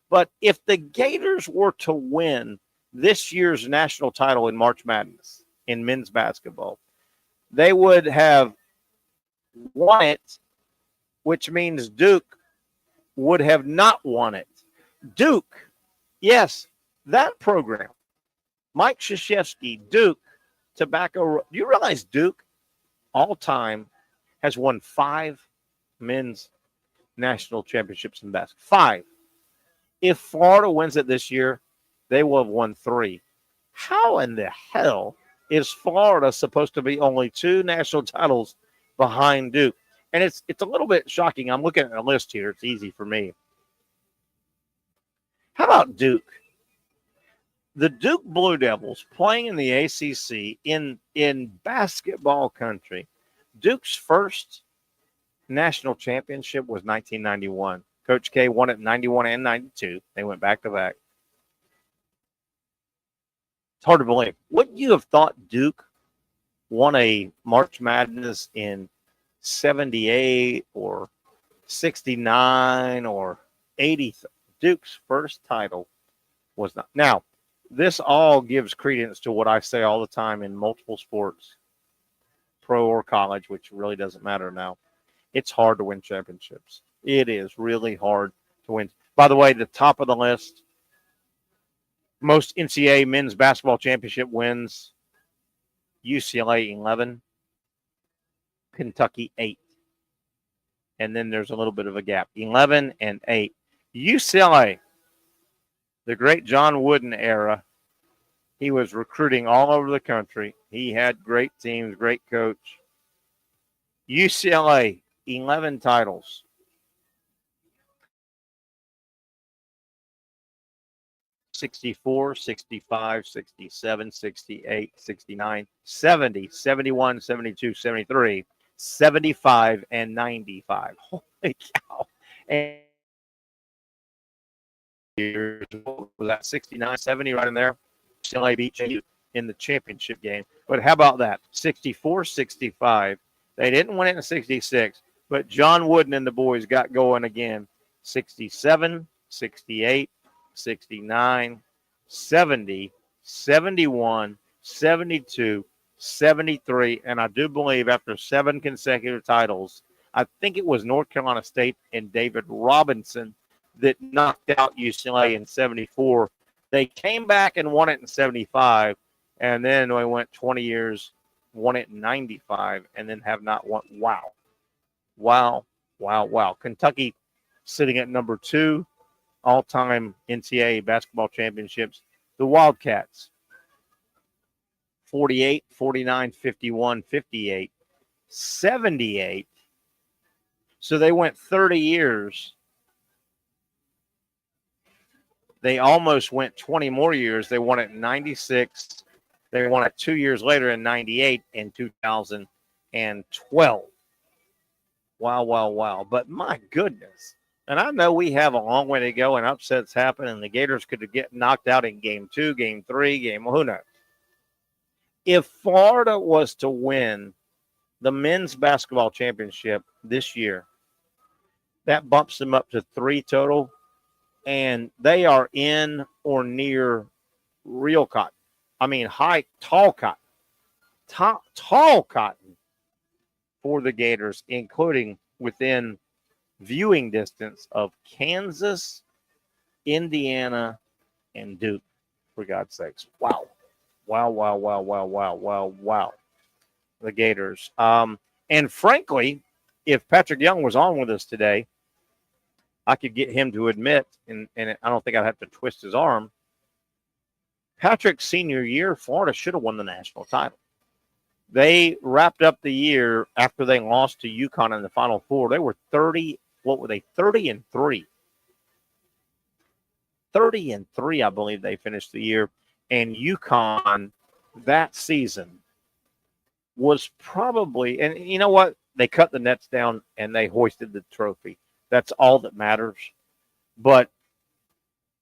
But if the Gators were to win this year's national title in March Madness in men's basketball, they would have won it, which means Duke would have not won it. Duke, yes, that program. Mike Krzyzewski, Duke, Tobacco. Do you realize Duke all time has won 5 men's national championships in basketball? 5. If Florida wins it this year, they will have won 3. How in the hell is Florida supposed to be only 2 national titles behind Duke? And it's a little bit shocking. I'm looking at a list here. It's easy for me. How about Duke? The Duke Blue Devils playing in the ACC in basketball country. Duke's first national championship was 1991. Coach K won it in 91 and 92. They went back-to-back. It's hard to believe. Wouldn't you have thought Duke won a March Madness in 78 or 69 or 80? Duke's first title was not. Now, this all gives credence to what I say all the time in multiple sports, pro or college, which really doesn't matter now. It's hard to win championships. It is really hard to win. By the way, the top of the list, most NCAA men's basketball championship wins, UCLA 11, Kentucky 8. And then there's a little bit of a gap, 11 and 8. UCLA, the great John Wooden era, he was recruiting all over the country. He had great teams, great coach. UCLA, 11 titles. 64, 65, 67, 68, 69, 70, 71, 72, 73, 75, and 95. Holy cow. And was that 69, 70 right in there? UCLA beat JU in the championship game. But how about that? 64, 65. They didn't win it in 66, but John Wooden and the boys got going again. 67, 68, 69, 70, 71, 72, 73, and I do believe after 7 consecutive titles, I think it was North Carolina State and David Robinson that knocked out UCLA in 74. They came back and won it in 75, and then we went 20 years, won it in 95, and then have not won. Wow. Wow, wow, wow. Kentucky sitting at number 2. All-time NCAA basketball championships. The Wildcats, 48, 49, 51, 58, 78. So they went 30 years. They almost went 20 more years. They won it in 96. They won it 2 years later in 98 and 2012. Wow, wow, wow. But my goodness. And I know we have a long way to go and upsets happen and the Gators could get knocked out in game 2, game 3, who knows. If Florida was to win the men's basketball championship this year, that bumps them up to 3 total, and they are in or near real cotton. I mean, tall cotton. Tall cotton for the Gators, including within viewing distance of Kansas, Indiana, and Duke, for God's sakes. Wow. The Gators. And frankly, if Patrick Young was on with us today, I could get him to admit, and I don't think I'd have to twist his arm, Patrick's senior year, Florida should have won the national title. They wrapped up the year after they lost to UConn in the Final Four. They were 30, what were they, 30-3. 30-3, I believe they finished the year. And UConn that season was probably, and you know what? They cut the nets down and they hoisted the trophy. That's all that matters. But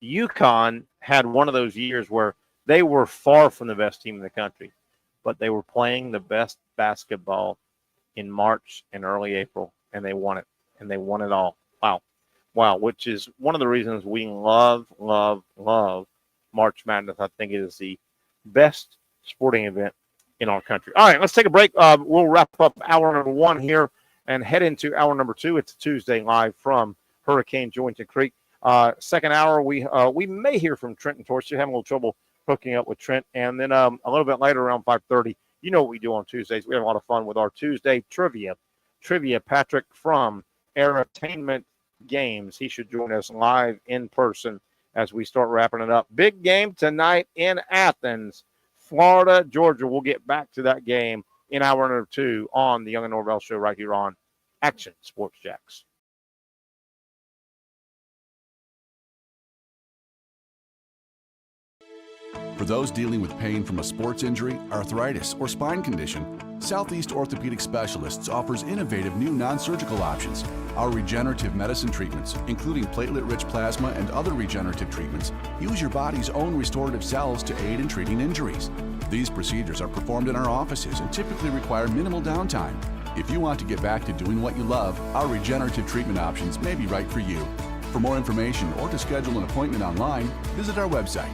UConn had one of those years where they were far from the best team in the country, but they were playing the best basketball in March and early April, and they won it. And they won it all. Wow, which is one of the reasons we love March Madness. I think it is the best sporting event in our country. All right, let's take a break. We'll wrap up hour number 1 here and head into hour number 2. It's Tuesday live from Hurricane Jointon Creek. Second hour, we may hear from Trent and Torch. You're having a little trouble hooking up with Trent. And then a little bit later, around 5:30, you know what we do on Tuesdays. We have a lot of fun with our Tuesday trivia. Patrick from ERAtainment Games. He should join us live in person as we start wrapping it up. Big game tonight in Athens, Florida, Georgia. We'll get back to that game in hour number 2 on the Young and Norvelle Show right here on Action Sports Jax. For those dealing with pain from a sports injury, arthritis, or spine condition, Southeast Orthopedic Specialists offers innovative new non-surgical options. Our regenerative medicine treatments, including platelet-rich plasma and other regenerative treatments, use your body's own restorative cells to aid in treating injuries. These procedures are performed in our offices and typically require minimal downtime. If you want to get back to doing what you love, our regenerative treatment options may be right for you. For more information or to schedule an appointment online, visit our website.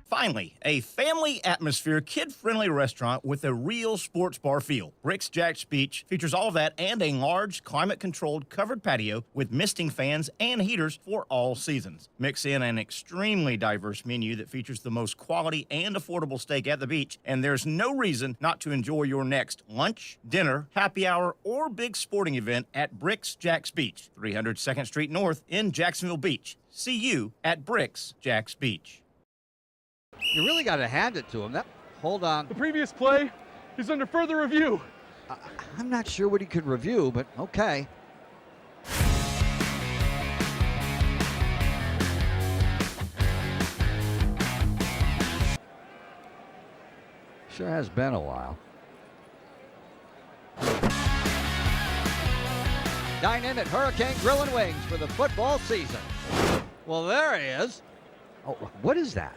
Finally, a family atmosphere, kid-friendly restaurant with a real sports bar feel. Bricks Jax Beach features all of that and a large, climate-controlled covered patio with misting fans and heaters for all seasons. Mix in an extremely diverse menu that features the most quality and affordable steak at the beach, and there's no reason not to enjoy your next lunch, dinner, happy hour, or big sporting event at Bricks Jax Beach, 300 2nd Street North in Jacksonville Beach. See you at Bricks Jax Beach. You really got to hand it to him. Hold on. The previous play is under further review. I'm not sure what he could review, but okay. Sure has been a while. Dine in at Hurricane Grill and Wings for the football season. Well, there he is. Oh, what is that?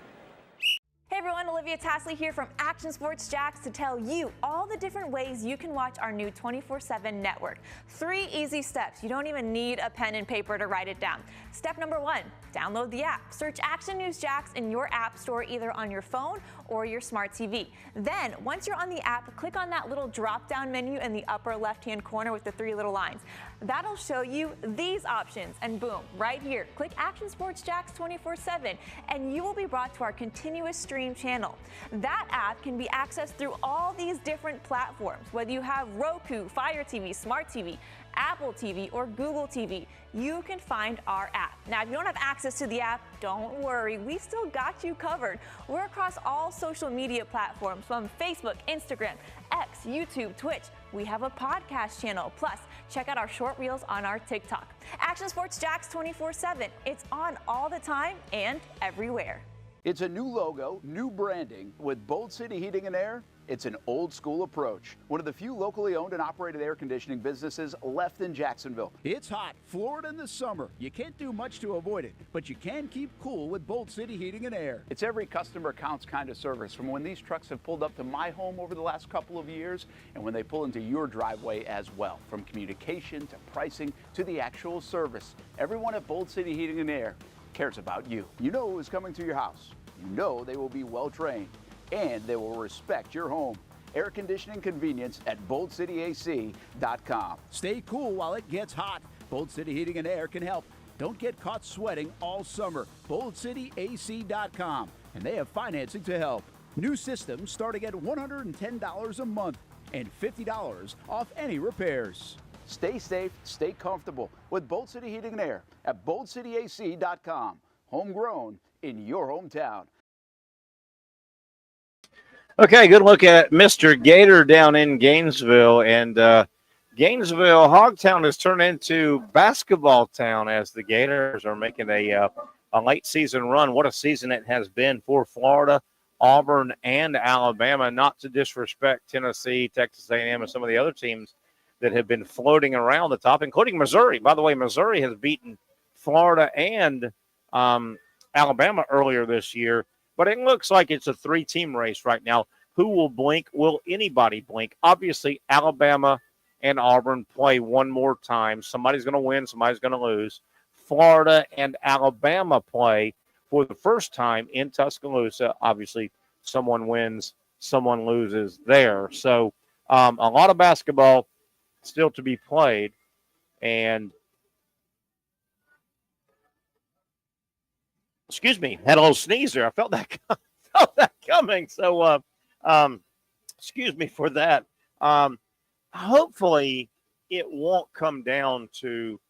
Hey everyone, Olivia Tasley here from Action Sports Jax to tell you all the different ways you can watch our new 24/7 network. 3 easy steps. You don't even need a pen and paper to write it down. Step number 1, download the app. Search Action News Jax in your app store either on your phone or your smart TV. Then, once you're on the app, click on that little drop-down menu in the upper left-hand corner with the 3 little lines. That'll show you these options, and boom, right here, click Action Sports Jax 24/7, and you will be brought to our continuous stream channel. That app can be accessed through all these different platforms, whether you have Roku, Fire TV, Smart TV, Apple TV, or Google TV, you can find our app. Now, if you don't have access to the app, don't worry, we still got you covered. We're across all social media platforms from Facebook, Instagram, X, YouTube, Twitch. We have a podcast channel. Plus, check out our short reels on our TikTok. Action Sports Jax 24/7. It's on all the time and everywhere. It's a new logo, new branding. With Bold City Heating and Air, it's an old school approach. One of the few locally owned and operated air conditioning businesses left in Jacksonville. It's hot, Florida in the summer. You can't do much to avoid it, but you can keep cool with Bold City Heating and Air. It's every customer counts kind of service, from when these trucks have pulled up to my home over the last couple of years and when they pull into your driveway as well. From communication to pricing to the actual service, everyone at Bold City Heating and Air cares about you. You know who is coming to your house. You know they will be well trained, and they will respect your home. Air conditioning convenience at boldcityac.com. Stay cool while it gets hot. Bold City Heating and Air can help. Don't get caught sweating all summer. boldcityac.com, and they have financing to help. New systems starting at $110 a month and $50 off any repairs. Stay safe, stay comfortable with Bold City Heating and Air at boldcityac.com. Homegrown in your hometown. Okay, good look at Mr. Gator down in Gainesville. And Gainesville, Hogtown has turned into basketball town as the Gators are making a late season run. What a season it has been for Florida, Auburn, and Alabama, not to disrespect Tennessee, Texas A&M, and some of the other teams that have been floating around the top, including Missouri. By the way, Missouri has beaten Florida and Alabama earlier this year, but it looks like it's a three-team race right now. Who will blink? Will anybody blink? Obviously, Alabama and Auburn play one more time. Somebody's going to win, somebody's going to lose. Florida and Alabama play for the first time in Tuscaloosa. Obviously, someone wins, someone loses there. So a lot of basketball still to be played, and excuse me, had a little sneeze there. I felt that coming. So, excuse me for that. Hopefully, it won't come down to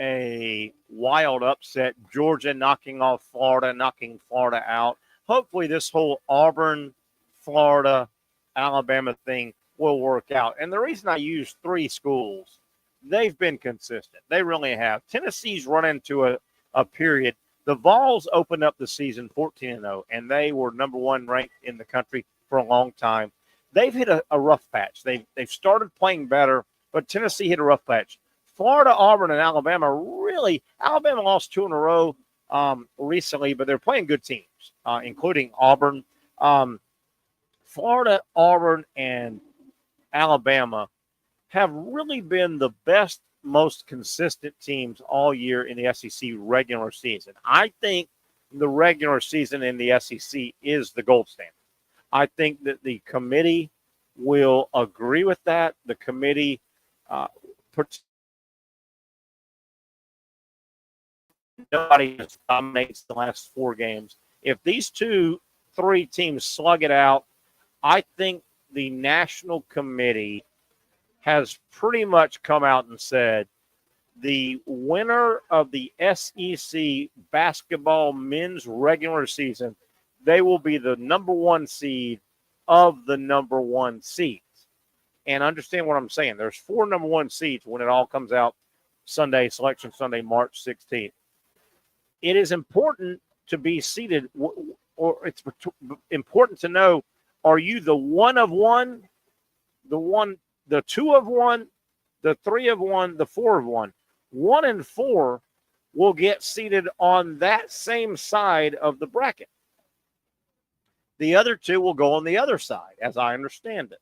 a wild upset. Georgia knocking off Florida, knocking Florida out. Hopefully, this whole Auburn, Florida, Alabama thing will work out. And the reason I use three schools, they've been consistent. They really have. Tennessee's run into a period. The Vols opened up the season 14-0, and they were number one ranked in the country for a long time. They've hit a rough patch. They've started playing better, but Tennessee hit a rough patch. Florida, Auburn, and Alabama really – Alabama lost 2 in a row recently, but they're playing good teams, including Auburn. Florida, Auburn, and Alabama have really been the best, most consistent teams all year in the SEC regular season. I think the regular season in the SEC is the gold standard. I think that the committee will agree with that. The committee nobody dominates the last 4 games. If these 2-3 teams slug it out, I think the national committee has pretty much come out and said the winner of the SEC basketball men's regular season, they will be the number 1 seed of the number 1 seeds. And understand what I'm saying. There's 4 number 1 seeds when it all comes out Sunday, Selection Sunday, March 16th. It is important to be seated, or it's important to know, are you the 1 of 1, the 2 of 1, the 3 of 1, the 4 of 1? 1 and 4 will get seated on that same side of the bracket. The other 2 will go on the other side, as I understand it.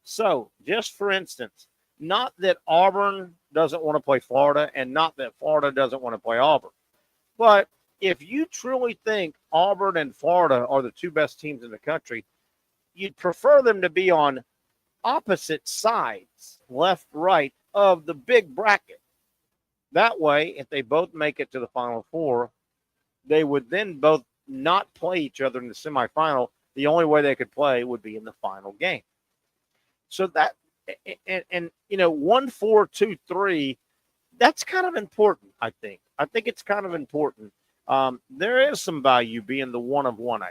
So, just for instance, not that Auburn doesn't want to play Florida and not that Florida doesn't want to play Auburn. But if you truly think Auburn and Florida are the 2 best teams in the country, you'd prefer them to be on opposite sides, left, right, of the big bracket. That way, if they both make it to the Final Four, they would then both not play each other in the semifinal. The only way they could play would be in the final game. So And 1, 4, 2, 3. That's kind of important. I think it's kind of important. There is some value being the one of one.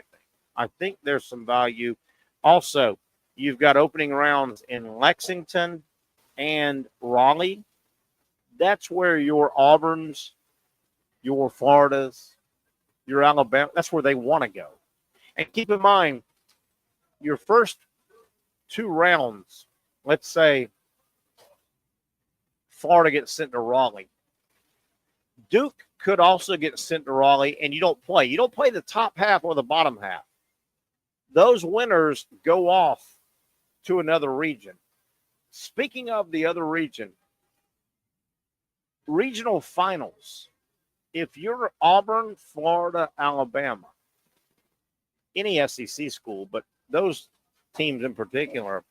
I think there's some value. Also, you've got opening rounds in Lexington and Raleigh. That's where your Auburns, your Floridas, your Alabama, that's where they want to go. And keep in mind, your first 2 rounds, let's say Florida gets sent to Raleigh. Duke could also get sent to Raleigh, and you don't play. You don't play the top half or the bottom half. Those winners go off to another region. Speaking of the other region, regional finals. If you're Auburn, Florida, Alabama, any SEC school, but those teams in particular,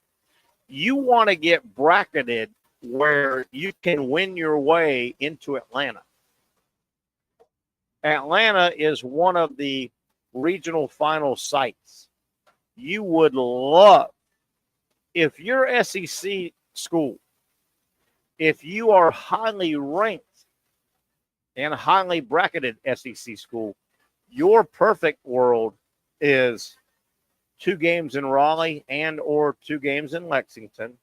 you want to get bracketed where you can win your way into Atlanta. Atlanta is one of the regional final sites. You would love, if you're SEC school, if you are highly ranked and highly bracketed SEC school, your perfect world is 2 games in Raleigh and or 2 games in Lexington,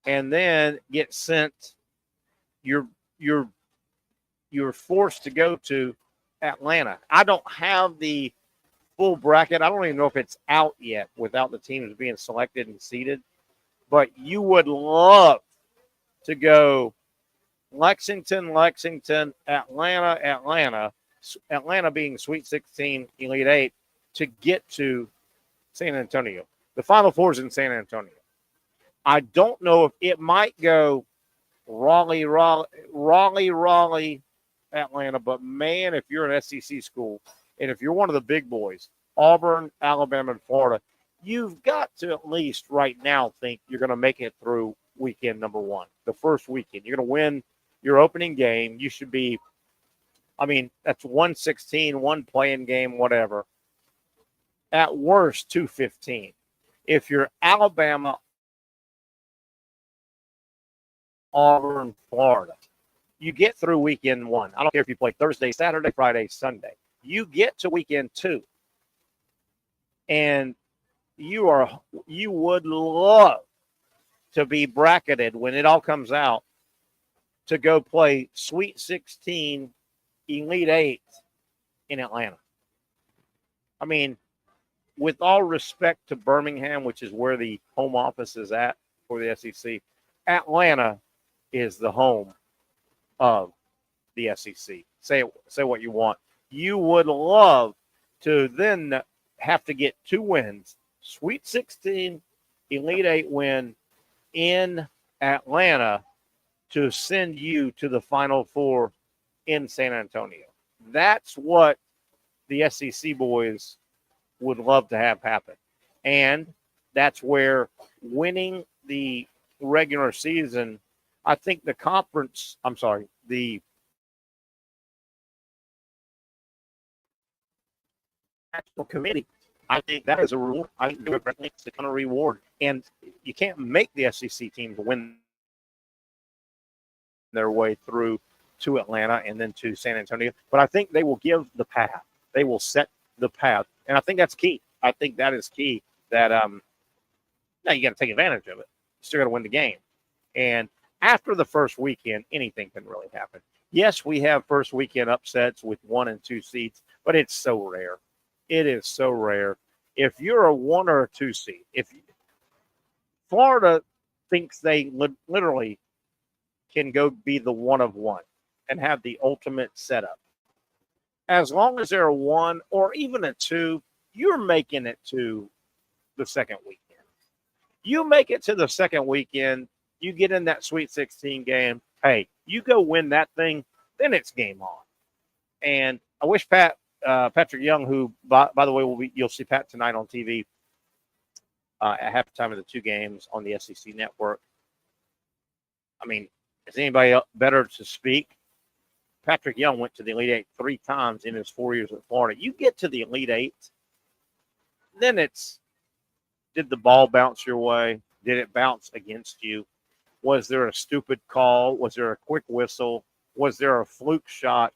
and then get sent. You're forced to go to Atlanta. I don't have the full bracket. I don't even know if it's out yet without the teams being selected and seeded. But you would love to go Lexington, Atlanta being Sweet 16, Elite 8, to get to San Antonio. The Final Four is in San Antonio. I don't know if it might go Raleigh, Atlanta, but man, if you're an SEC school and if you're one of the big boys, Auburn, Alabama, and Florida, you've got to at least right now think you're going to make it through weekend number 1, the first weekend. You're going to win your opening game. You should be, that's 1-16, 1 playing game, whatever. At worst, 2-15. If you're Alabama, Auburn, Florida, you get through weekend 1. I don't care if you play Thursday, Saturday, Friday, Sunday. You get to weekend 2. And you would love to be bracketed when it all comes out to go play Sweet 16, Elite 8 in Atlanta. With all respect to Birmingham, which is where the home office is at for the SEC, Atlanta is the home of the SEC. Say what you want. You would love to then have to get 2 wins, Sweet 16, Elite 8 win in Atlanta to send you to the Final Four in San Antonio. That's what the SEC boys would love to have happen. And that's where winning the regular season, I think the national committee, I think that is a reward. I think it's a kind of reward. And you can't make the SEC teams win their way through to Atlanta and then to San Antonio. But I think they will give the path. They will set the path. And I think that's key. I think that is key that now you got to take advantage of it. You still got to win the game. And after the first weekend, anything can really happen. Yes, we have first weekend upsets with 1 and 2 seeds, but it's so rare. It is so rare. If you're a 1 or a 2 seed, if Florida thinks they literally can go be the 1 of 1 and have the ultimate setup, as long as they're a 1 or even a 2, you're making it to the second weekend. You make it to the second weekend, you get in that Sweet 16 game. Hey, you go win that thing, then it's game on. And I wish Patrick Young, who, by the way, you'll see Pat tonight on TV at halftime of the 2 games on the SEC network. Is anybody better to speak? Patrick Young went to the Elite 8 3 times in his 4 years at Florida. You get to the Elite 8, then it's, did the ball bounce your way? Did it bounce against you? Was there a stupid call? Was there a quick whistle? Was there a fluke shot?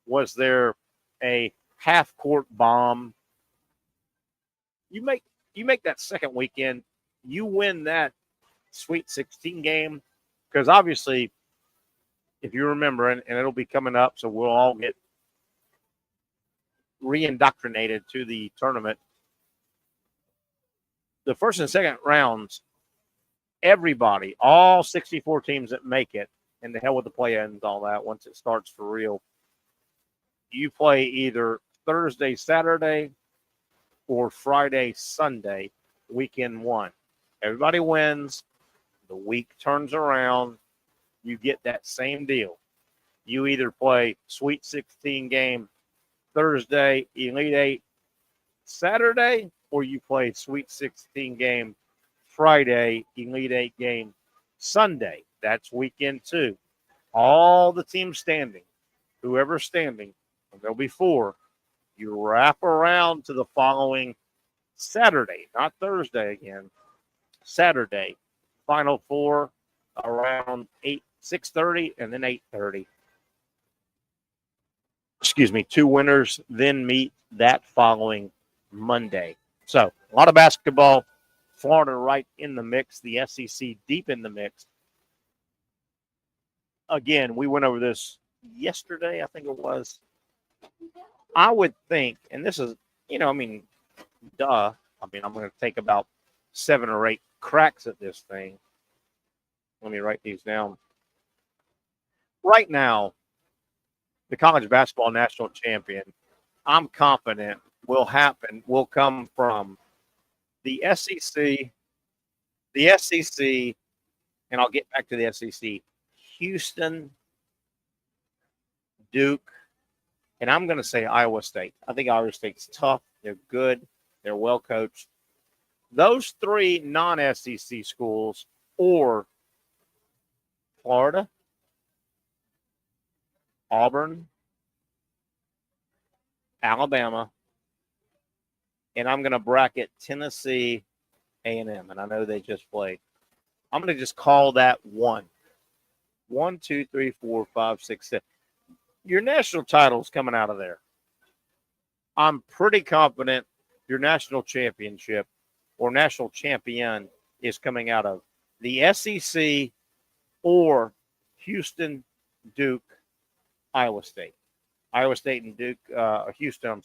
Was there a half-court bomb? You make that second weekend, you win that Sweet 16 game, because obviously, if you remember, and it'll be coming up, so we'll all get re-indoctrinated to the tournament. The first and second rounds, everybody, all 64 teams that make it, and the hell with the play-ins, all that, once it starts for real, you play either Thursday, Saturday, or Friday, Sunday, weekend one. Everybody wins. The week turns around. You get that same deal. You either play Sweet 16 game Thursday, Elite 8 Saturday, or you play Sweet 16 game Friday, Elite 8 game Sunday. That's weekend two. All the teams standing, whoever's standing, and there'll be four, you wrap around to the following Saturday, not Thursday again, Saturday. Final four around 6:30 and then 8:30. Excuse me, two winners then meet that following Monday. So a lot of basketball. Florida right in the mix, the SEC deep in the mix. Again, we went over this yesterday, I think it was. I would think, and this is, duh. I'm going to take about 7 or 8 cracks at this thing. Let me write these down. Right now, the college basketball national champion, I'm confident will come from the SEC, and I'll get back to the SEC, Houston, Duke, and I'm going to say Iowa State. I think Iowa State's tough. They're good. They're well coached. Those 3 non-SEC schools, or Florida, Auburn, Alabama, and I'm going to bracket Tennessee, A&M, and I know they just played. I'm going to just call that 1. 1, 2, 3, 4, 5, 6, 7. Your national title's coming out of there. I'm pretty confident your national championship or national champion is coming out of the SEC or Houston, Duke, Iowa State. Iowa State and Duke, Houston,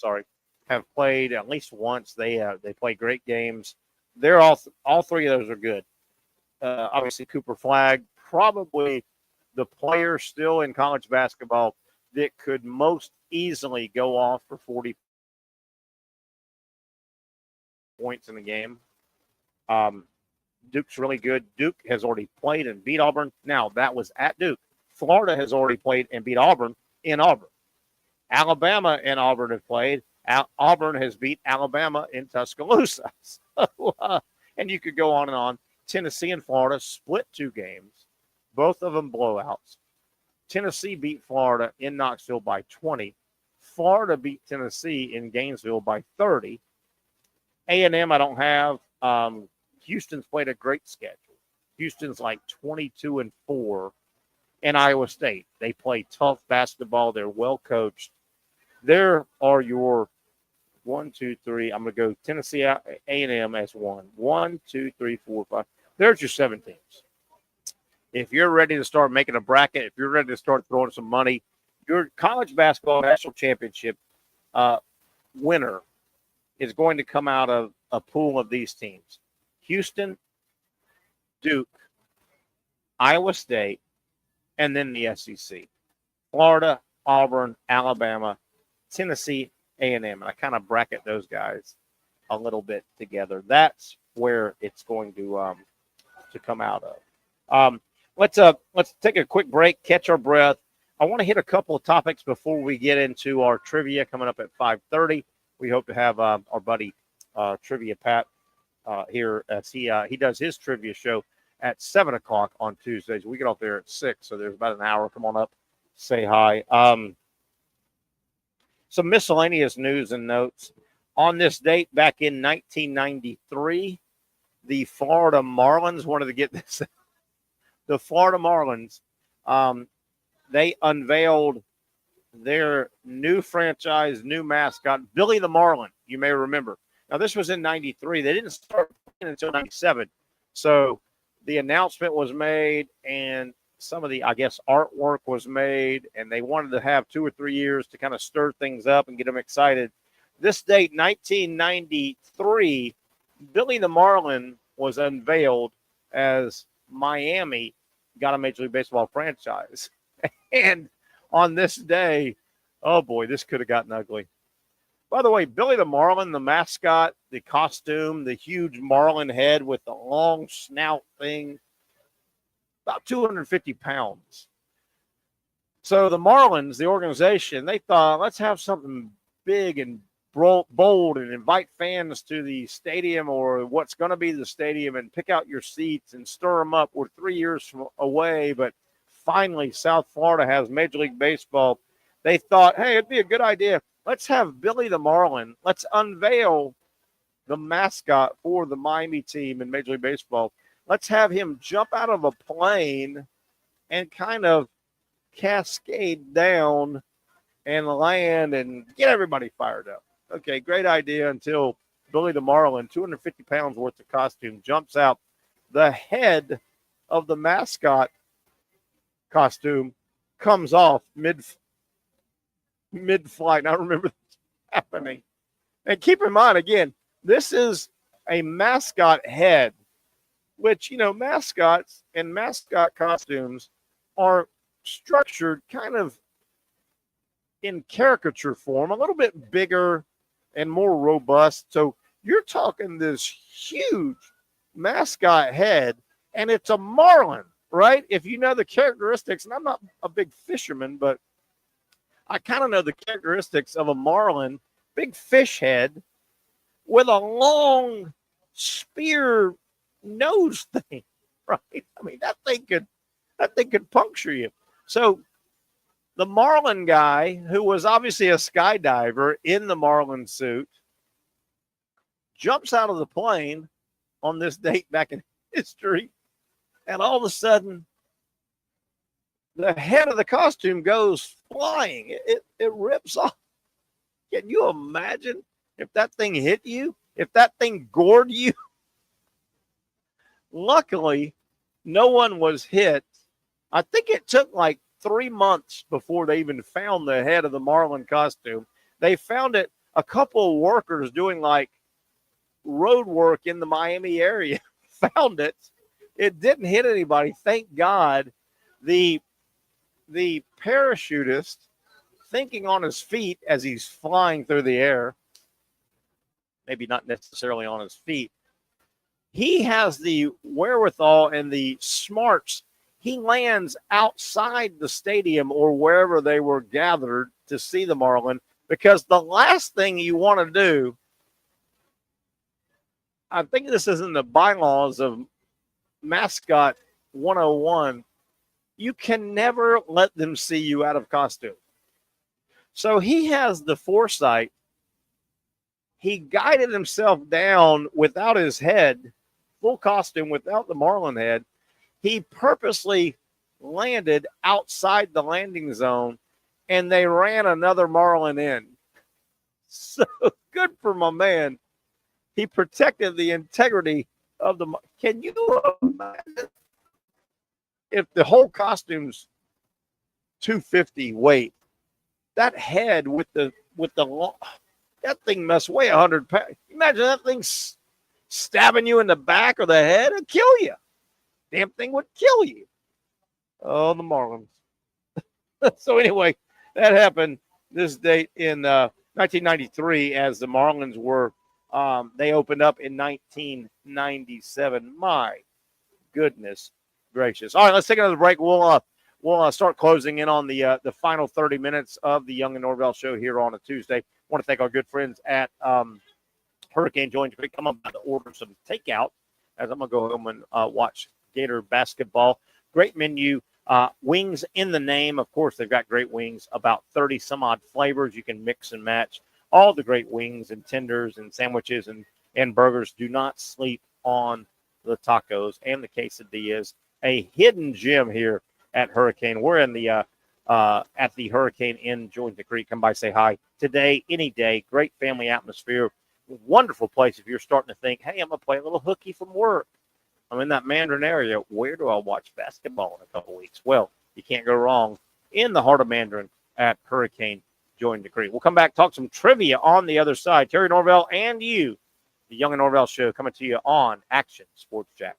have played at least once. They play great games. They're all 3 of those are good. Obviously, Cooper Flagg, probably the player still in college basketball that could most easily go off for 40 points in the game. Duke's really good. Duke has already played and beat Auburn. Now, that was at Duke. Florida has already played and beat Auburn in Auburn. Alabama and Auburn have played. Auburn has beat Alabama in Tuscaloosa. And you could go on and on. Tennessee and Florida split 2 games, both of them blowouts. Tennessee beat Florida in Knoxville by 20. Florida beat Tennessee in Gainesville by 30. A&M I don't have. Houston's played a great schedule. Houston's like 22-4. And Iowa State, they play tough basketball. They're well coached. There are your 1, 2, 3. I'm going to go Tennessee A&M as 1. 1, 2, 3, 4, 5. There's your 7 teams. If you're ready to start making a bracket, if you're ready to start throwing some money, your college basketball national championship winner is going to come out of a pool of these teams: Houston, Duke, Iowa State, and then the SEC. Florida, Auburn, Alabama, Tennessee, A&M. And I kind of bracket those guys a little bit together. That's where it's going to come out of. Let's take a quick break, catch our breath. I want to hit a couple of topics before we get into our trivia coming up at 5:30. We hope to have our buddy Trivia Pat here as he does his trivia show at 7 o'clock on Tuesdays. We get off there at 6, so there's about an hour. Come on up, say hi. Some miscellaneous news and notes. On this date, back in 1993, the Florida Marlins wanted to get this. The Florida Marlins, they unveiled their new franchise, new mascot, Billy the Marlin. You may remember. Now, this was in 93. They didn't start playing until 97. So the announcement was made, and some of the, I guess, artwork was made, and they wanted to have 2 or 3 years to kind of stir things up and get them excited. This date, 1993, Billy the Marlin was unveiled as Miami got a Major League Baseball franchise. And on this day, oh boy, this could have gotten ugly. By the way, Billy the Marlin, the mascot, the costume, the huge marlin head with the long snout thing, about 250 pounds. So the Marlins, the organization, they thought, let's have something big and bold and invite fans to the stadium or what's going to be the stadium and pick out your seats and stir them up. We're 3 years away, but finally South Florida has Major League Baseball. They thought, hey, it'd be a good idea. Let's have Billy the Marlin. Let's unveil the mascot for the Miami team in Major League Baseball. Let's have him jump out of a plane and kind of cascade down and land and get everybody fired up. Okay, great idea until Billy the Marlin, 250 pounds worth of costume, jumps out. The head of the mascot costume comes off mid-flight. I remember this happening. And keep in mind, again, this is a mascot head, which, mascots and mascot costumes are structured kind of in caricature form, a little bit bigger and more robust. So you're talking this huge mascot head, and it's a marlin, right? If you know the characteristics, and I'm not a big fisherman, but I kind of know the characteristics of a marlin, big fish head with a long spear nose thing, right? I mean, that thing could puncture you. So the Marlin guy, who was obviously a skydiver in the Marlin suit, jumps out of the plane on this date back in history, and all of a sudden, the head of the costume goes flying. It rips off. Can you imagine if that thing hit you? If that thing gored you? Luckily, no one was hit. I think it took like 3 months before they even found the head of the Marlin costume. They found it, a couple of workers doing like road work in the Miami area found it. It didn't hit anybody, thank God. The parachutist, thinking on his feet as he's flying through the air, maybe not necessarily on his feet, he has the wherewithal and the smarts. He lands outside the stadium or wherever they were gathered to see the Marlin, because the last thing you want to do, I think this is in the bylaws of Mascot 101, you can never let them see you out of costume. So he has the foresight. He guided himself down without his head, full costume without the Marlin head. He purposely landed outside the landing zone, and they ran another Marlin in. So good for my man. He protected the integrity of the. Can you imagine if the whole costume's 250 weight? That head with the that thing must weigh 100 pounds. Imagine that thing stabbing you in the back or the head, it'd kill you. Damn thing would kill you. Oh, the Marlins. So anyway, that happened this date in 1993 as the Marlins were, they opened up in 1997. My goodness gracious. All right, let's take another break. We'll start closing in on the final 30 minutes of the Young and Norvelle show here on a Tuesday. I want to thank our good friends at Hurricane Joint. Come up to order some takeout as I'm going to go home and watch Gator basketball. Great menu. Wings in the name. Of course, they've got great wings, about 30 some odd flavors. You can mix and match all the great wings and tenders and sandwiches and burgers. Do not sleep on the tacos and the quesadillas. A hidden gem here at Hurricane. We're in the at the Hurricane in Joint Creek. Come by, say hi. Today, any day, great family atmosphere. Wonderful place if you're starting to think, hey, I'm going to play a little hooky from work. I'm in that Mandarin area. Where do I watch basketball in a couple weeks? Well, you can't go wrong in the heart of Mandarin at Hurricane Joint Creek. We'll come back, talk some trivia on the other side. Terry Norvelle and you, the Young and Norvelle Show, coming to you on Action Sports Jax.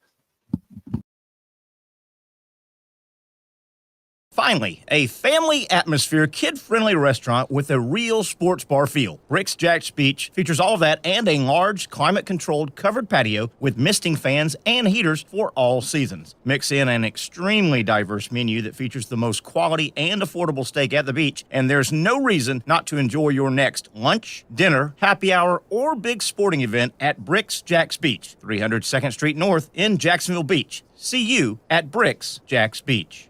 Finally, a family atmosphere, kid-friendly restaurant with a real sports bar feel. Rick's Jags Beach features all of that and a large, climate-controlled covered patio with misting fans and heaters for all seasons. Mix in an extremely diverse menu that features the most quality and affordable steak at the beach, and there's no reason not to enjoy your next lunch, dinner, happy hour, or big sporting event at Rick's Jags Beach, 300 2nd Street North in Jacksonville Beach. See you at Rick's Jags Beach.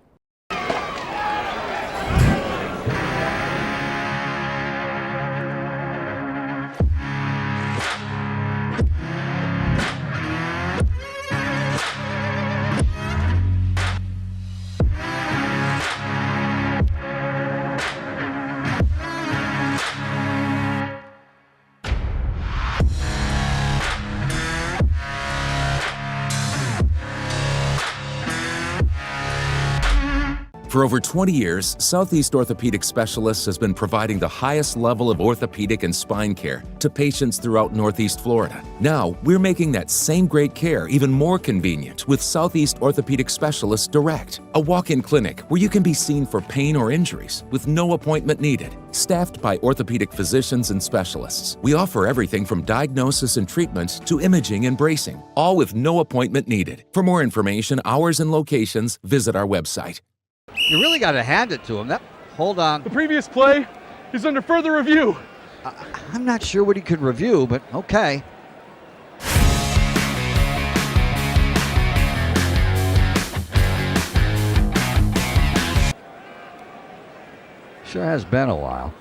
For over 20 years, Southeast Orthopedic Specialists has been providing the highest level of orthopedic and spine care to patients throughout Northeast Florida. Now, we're making that same great care even more convenient with Southeast Orthopedic Specialists Direct, a walk-in clinic where you can be seen for pain or injuries with no appointment needed. Staffed by orthopedic physicians and specialists, we offer everything from diagnosis and treatment to imaging and bracing, all with no appointment needed. For more information, hours, and locations, visit our website. You really got to hand it to him. Hold on. The previous play is under further review. I'm not sure what he could review, but okay. Sure has been a while.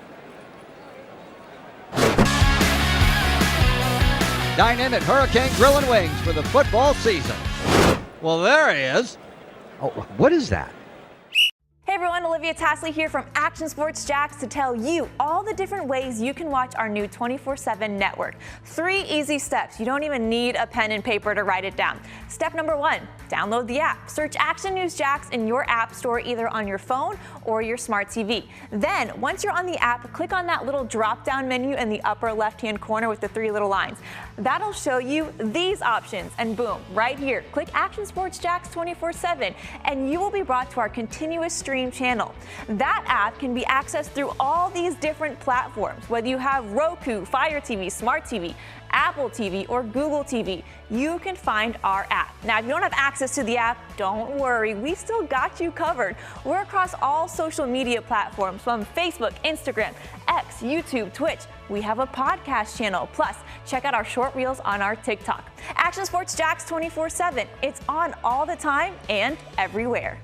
Dynamic Hurricane Grill and Wings for the football season. Well, there he is. Oh, what is that? Hey everyone, Olivia Tasley here from Action Sports Jax to tell you all the different ways you can watch our new 24/7 network. 3 easy steps. You don't even need a pen and paper to write it down. Step number 1, download the app. Search Action News Jax in your app store either on your phone or your smart TV. Then, once you're on the app, click on that little drop-down menu in the upper left-hand corner with the 3 little lines. That'll show you these options, and boom, right here, click Action Sports Jax 24/7, and you will be brought to our continuous stream channel. That app can be accessed through all these different platforms, whether you have Roku, Fire TV, Smart TV, Apple TV, or Google TV. You can find our app. Now, if you don't have access to the app, don't worry, we still got you covered. We're across all social media platforms from Facebook, Instagram, X, YouTube, Twitch. We have a podcast channel. Plus, check out our short reels on our TikTok. Action Sports Jax 24/7. It's on all the time and everywhere.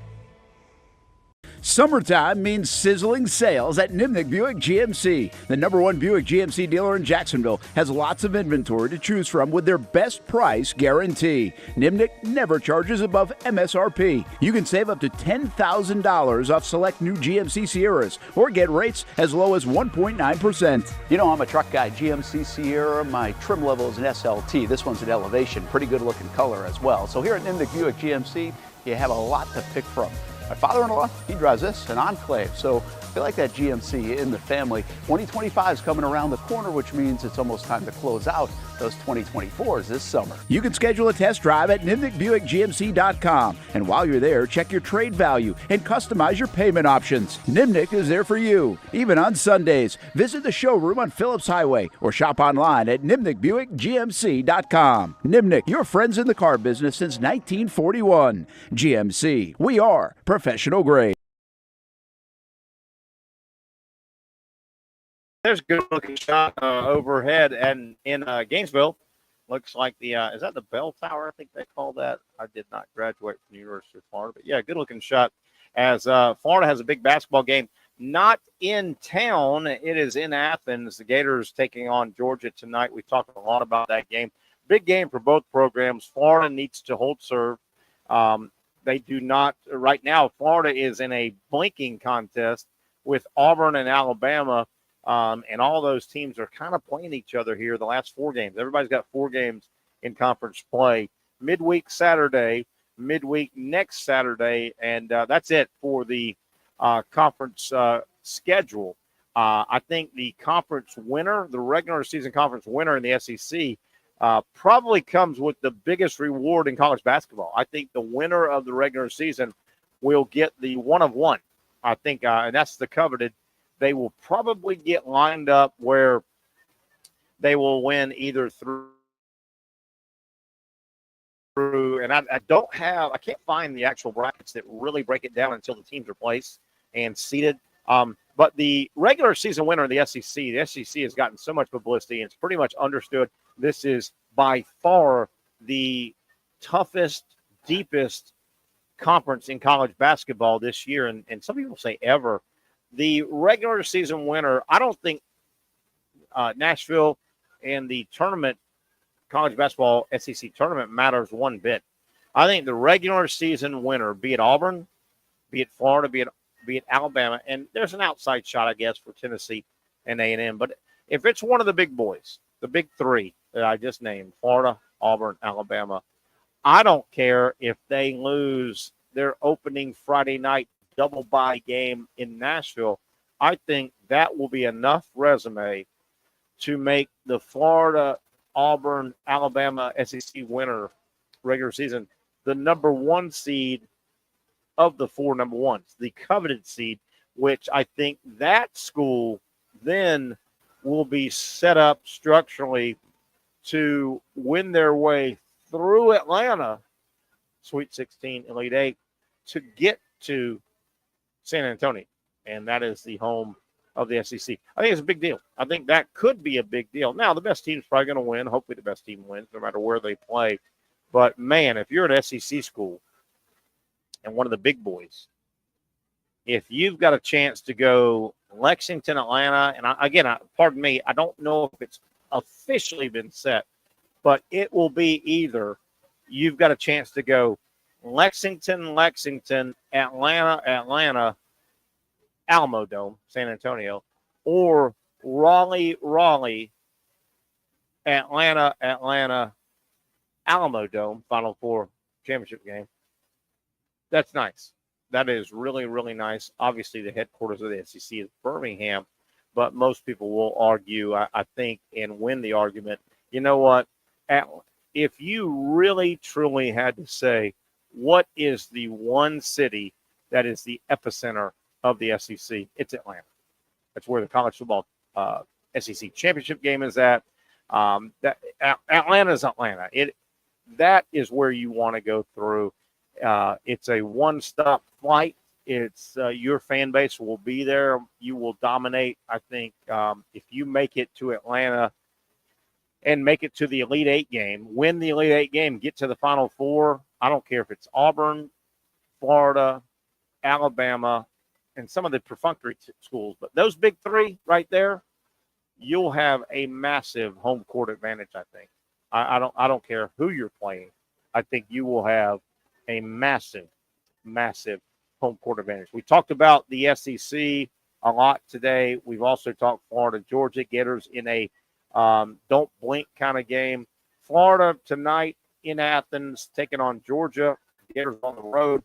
Summertime means sizzling sales at Nimnick Buick GMC. The #1 Buick GMC dealer in Jacksonville has lots of inventory to choose from with their best price guarantee. Nimnick never charges above MSRP. You can save up to $10,000 off select new GMC Sierras or get rates as low as 1.9%. You know, I'm a truck guy. GMC Sierra, my trim level is an SLT. This one's an Elevation. Pretty good looking color as well. So here at Nimnick Buick GMC, you have a lot to pick from. My father-in-law, he drives this, an Enclave, so I feel like that GMC in the family. 2025 is coming around the corner, which means it's almost time to close out those 2024s this summer. You can schedule a test drive at NimnickBuickGMC.com, and while you're there, check your trade value and customize your payment options. Nimnick is there for you, even on Sundays. Visit the showroom on Phillips Highway or shop online at NimnickBuickGMC.com. Nimnick, your friends in the car business since 1941. GMC, we are professional grade. There's a good looking shot overhead and in Gainesville. Looks like the is that the bell tower? I think they call that. I did not graduate from the University of Florida, but yeah, good looking shot. As Florida has a big basketball game, not in town. It is in Athens. The Gators taking on Georgia tonight. We talked a lot about that game. big game for both programs. Florida needs to hold serve. They do not right now. Florida is in a blinking contest with Auburn and Alabama, and all those teams are kind of playing each other here the last 4 games. Everybody's got 4 games in conference play. Midweek Saturday, midweek next Saturday, and that's it for the conference schedule. I think the conference winner, the regular season conference winner in the SEC, probably comes with the biggest reward in college basketball. I think the winner of the regular season will get the 1 of 1. I think, and that's the coveted. They will probably get lined up where they will win either through, and I can't find the actual brackets that really break it down until the teams are placed and seeded. But the regular season winner in the SEC has gotten so much publicity, and it's pretty much understood. This is by far the toughest, deepest conference in college basketball this year, and some people say ever. The regular season winner, I don't think Nashville and the tournament, college basketball SEC tournament, matters one bit. I think the regular season winner, be it Auburn, be it Florida, be it Alabama, and there's an outside shot, I guess, for Tennessee and A&M. But if it's one of the big boys, the big 3 that I just named, Florida, Auburn, Alabama, I don't care if they lose their opening Friday night double bye game in Nashville. I think that will be enough resume to make the Florida, Auburn, Alabama SEC winner regular season the number 1 seed of the 4 number 1s, the coveted seed, which I think that school then will be set up structurally to win their way through Atlanta, Sweet 16, Elite 8, to get to San Antonio. And that is the home of the SEC. I think it's a big deal. I think that could be a big deal. Now, the best team's probably going to win. Hopefully the best team wins no matter where they play. But, man, if you're an SEC school and one of the big boys, if you've got a chance to go Lexington, Atlanta, and pardon me, I don't know if it's officially been set, but it will be either you've got a chance to go Lexington, Atlanta, Alamo Dome, San Antonio, or Raleigh, Atlanta, Alamo Dome, Final Four championship game. That's nice. That is really, really nice. Obviously, the headquarters of the SEC is Birmingham, but most people will argue, I think, and win the argument. You know what? If you really, truly had to say, what is the one city that is the epicenter of the SEC? It's Atlanta. That's where the college football SEC championship game is at. Atlanta is Atlanta. That is where you want to go through. It's a one-stop flight. It's your fan base will be there. You will dominate. I think if you make it to Atlanta and make it to the Elite Eight game, win the Elite Eight game, get to the Final Four. I don't care if it's Auburn, Florida, Alabama, and some of the perfunctory schools, but those big 3 right there, you'll have a massive home court advantage. I think. I don't care who you're playing. I think you will have a massive home court advantage. We talked about the SEC a lot today. We've also talked Florida, Georgia, Gators in a don't blink kind of game. Florida tonight in Athens taking on Georgia. Gators on the road.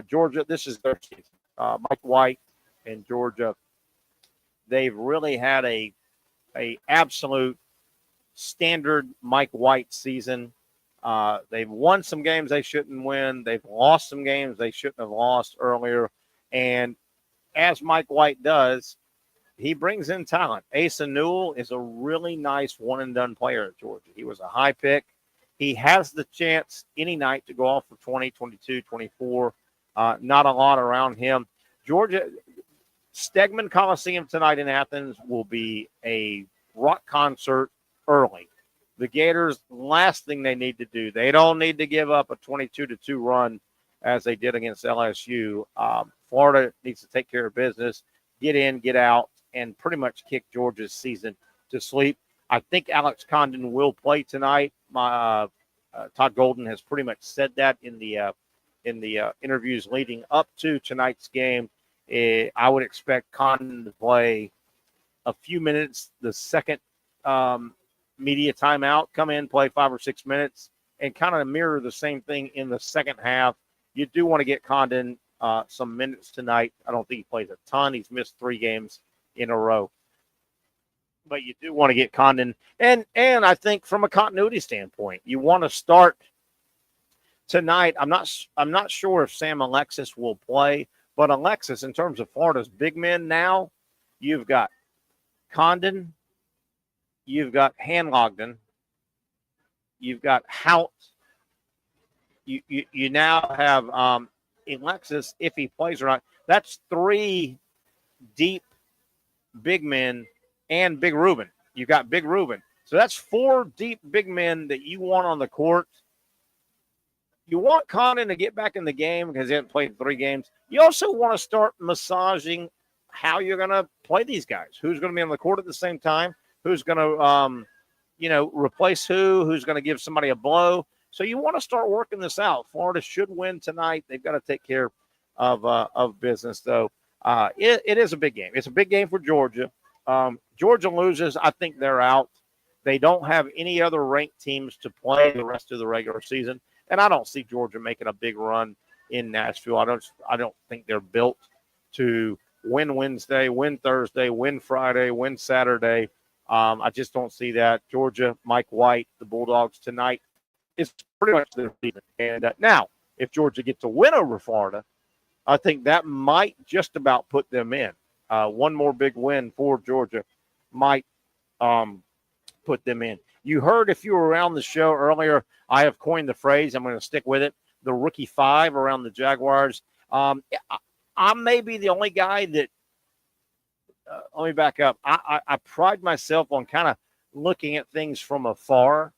Georgia, this is their season. Mike White and Georgia, they've really had a absolute standard Mike White season. They've won some games they shouldn't win. They've lost some games they shouldn't have lost earlier. And as Mike White does, he brings in talent. Asa Newell is a really nice one-and-done player at Georgia. He was a high pick. He has the chance any night to go off for 20, 22, 24. Not a lot around him. Georgia, Stegman Coliseum tonight in Athens will be a rock concert early. The Gators, last thing they need to do, they don't need to give up a 22-2 run as they did against LSU. Florida needs to take care of business, get in, get out, and pretty much kick Georgia's season to sleep. I think Alex Condon will play tonight. Todd Golden has pretty much said that in the interviews leading up to tonight's game. I would expect Condon to play a few minutes. The second media timeout, come in, play 5 or 6 minutes, and kind of mirror the same thing in the second half. You do want to get Condon some minutes tonight. I don't think he plays a ton. He's missed 3 games in a row. But you do want to get Condon. And I think from a continuity standpoint, you want to start tonight. I'm not sure if Sam Alexis will play, but Alexis, in terms of Florida's big men now, you've got Condon, you've got Hanlogden, you've got Hout. You now have Alexis, if he plays or not. That's 3 deep big men and Big Ruben. You've got Big Ruben. So that's 4 deep big men that you want on the court. You want Condon to get back in the game because he hasn't played 3 games. You also want to start massaging how you're going to play these guys. Who's going to be on the court at the same time? Who's going to, replace who's going to give somebody a blow. So you want to start working this out. Florida should win tonight. They've got to take care of business, though. It is a big game. It's a big game for Georgia. Georgia loses, I think they're out. They don't have any other ranked teams to play the rest of the regular season, and I don't see Georgia making a big run in Nashville. I don't think they're built to win Wednesday, win Thursday, win Friday, win Saturday. I just don't see that. Georgia, Mike White, the Bulldogs tonight is pretty much their season. And now, if Georgia gets a win over Florida, I think that might just about put them in. One more big win for Georgia might put them in. You heard, if you were around the show earlier, I have coined the phrase. I'm going to stick with it. The rookie 5 around the Jaguars. I may be the only guy that let me back up. I pride myself on kind of looking at things from afar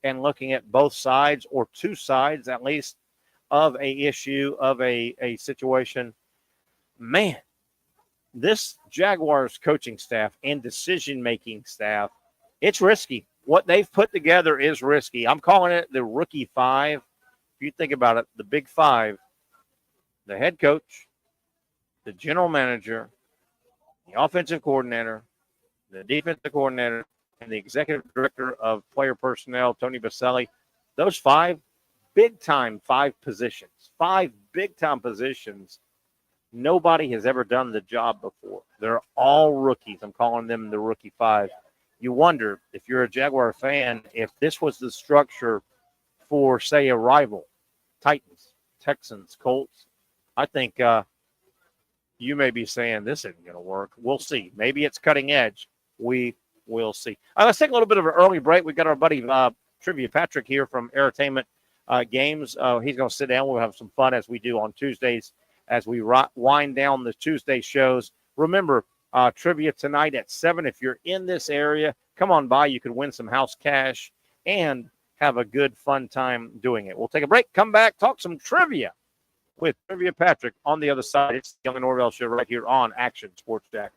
and looking at both sides, or 2 sides at least, of a issue, of a situation. Man, this Jaguars coaching staff and decision-making staff, it's risky. What they've put together is risky. I'm calling it the rookie 5. If you think about it, the big 5, the head coach, the general manager, the offensive coordinator, the defensive coordinator, and the executive director of player personnel, Tony Boselli. Those 5 big-time 5 positions, 5 big-time positions. Nobody has ever done the job before. They're all rookies. I'm calling them the rookie 5. You wonder, if you're a Jaguar fan, if this was the structure for, say, a rival, Titans, Texans, Colts. I think you may be saying this isn't going to work. We'll see. Maybe it's cutting edge. We will see. Let's take a little bit of an early break. We've got our buddy Trivia Patrick here from ERAtainment Games. He's going to sit down. We'll have some fun as we do on Tuesdays as we wind down the Tuesday shows. Remember, trivia tonight at 7. If you're in this area, come on by. You could win some house cash and have a good, fun time doing it. We'll take a break, come back, talk some trivia with Trivia Patrick on the other side. It's the Young and Norvelle Show right here on Action Sports Jax.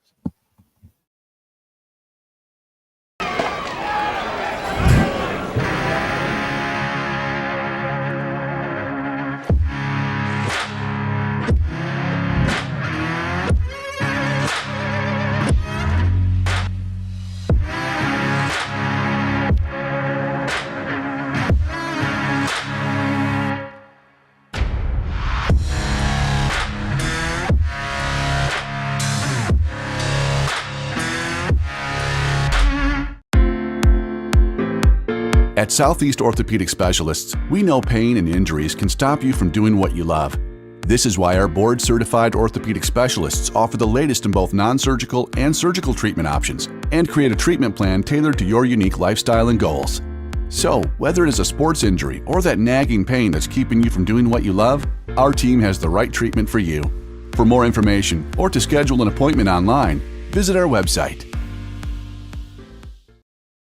At Southeast Orthopedic Specialists, we know pain and injuries can stop you from doing what you love. This is why our board-certified orthopedic specialists offer the latest in both non-surgical and surgical treatment options and create a treatment plan tailored to your unique lifestyle and goals. So, whether it is a sports injury or that nagging pain that's keeping you from doing what you love, our team has the right treatment for you. For more information or to schedule an appointment online, visit our website.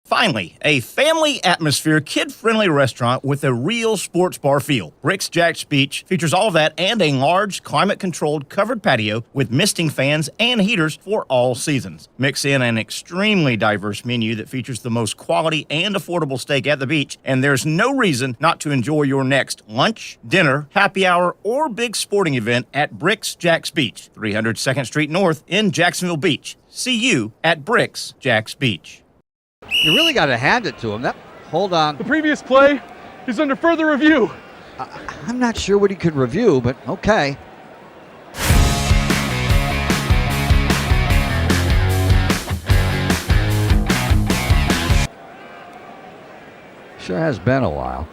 Finally, a family atmosphere, kid-friendly restaurant with a real sports bar feel. Bricks Jack's Beach features all of that and a large, climate-controlled covered patio with misting fans and heaters for all seasons. Mix in an extremely diverse menu that features the most quality and affordable steak at the beach, and there's no reason not to enjoy your next lunch, dinner, happy hour, or big sporting event at Bricks Jack's Beach, 300 2nd Street North in Jacksonville Beach. See you at Bricks Jack's Beach. You really got to hand it to him. Hold on. The previous play is under further review. I'm not sure what he could review, but okay. Sure has been a while.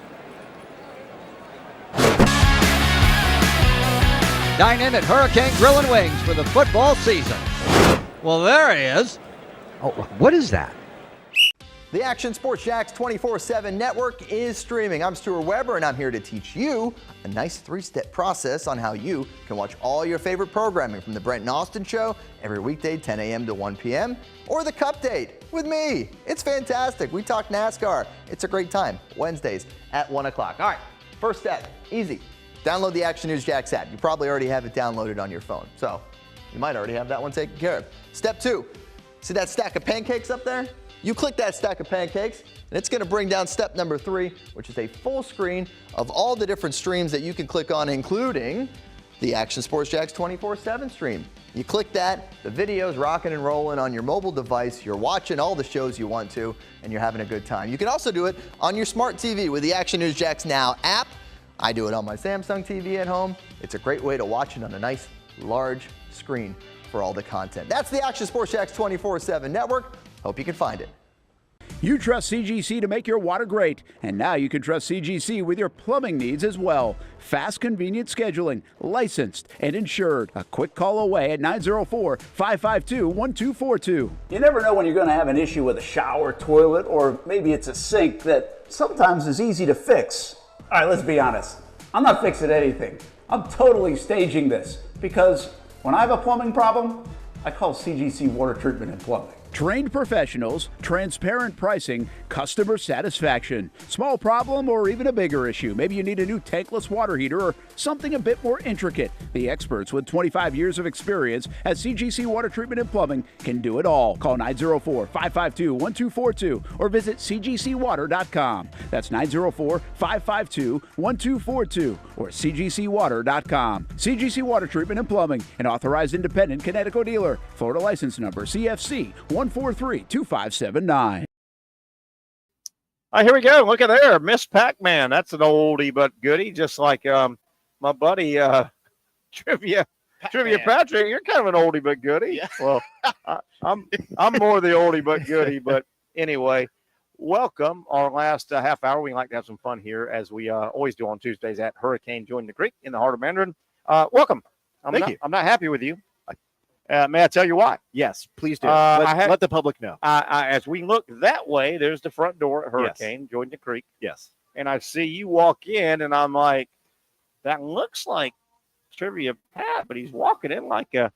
Dine in at Hurricane Grill and Wings for the football season. Well, there he is. Oh, what is that? The Action Sports Jax 24/7 network is streaming. I'm Stuart Weber, and I'm here to teach you a nice three-step process on how you can watch all your favorite programming from the Brent and Austin Show every weekday 10 a.m. to 1 p.m. or the Cup Date with me. It's fantastic. We talk NASCAR. It's a great time. Wednesdays at 1 o'clock. All right, first step, easy. Download the Action News Jax app. You probably already have it downloaded on your phone, so you might already have that one taken care of. Step 2, see that stack of pancakes up there? You click that stack of pancakes, and it's going to bring down step number 3, which is a full screen of all the different streams that you can click on, including the Action Sports Jax 24/7 stream. You click that, the video's rocking and rolling on your mobile device. You're watching all the shows you want to, and you're having a good time. You can also do it on your smart TV with the Action News Jax Now app. I do it on my Samsung TV at home. It's a great way to watch it on a nice, large screen for all the content. That's the Action Sports Jax 24/7 network. Hope you can find it. You trust CGC to make your water great, and now you can trust CGC with your plumbing needs as well. Fast, convenient scheduling, licensed and insured. A quick call away at 904-552-1242. You never know when you're going to have an issue with a shower, toilet, or maybe it's a sink that sometimes is easy to fix. All right, let's be honest. I'm not fixing anything. I'm totally staging this because when I have a plumbing problem, I call CGC Water Treatment and Plumbing. Trained professionals, transparent pricing, customer satisfaction. Small problem or even a bigger issue. Maybe you need a new tankless water heater or something a bit more intricate. The experts with 25 years of experience at CGC Water Treatment and Plumbing can do it all. Call 904-552-1242 or visit cgcwater.com. That's 904-552-1242 or cgcwater.com. CGC Water Treatment and Plumbing, an authorized independent Connecticut dealer. Florida license number CFC 1432579. All right, here we go. Look at there. Miss Pac-Man. That's an oldie but goodie, just like my buddy Trivia Patrick. You're kind of an oldie but goodie. Yeah. Well, I'm more the oldie but goodie. But anyway, welcome. Our last half hour. We like to have some fun here, as we always do on Tuesdays at Hurricane Join the Creek in the heart of Mandarin. Welcome. Thank you. I'm not happy with you. May I tell you why? Yes, please do. Let the public know. As we look that way, there's the front door at Hurricane, Join the Creek. Yes. And I see you walk in, and I'm like, that looks like Trivia Pat, but he's walking in like a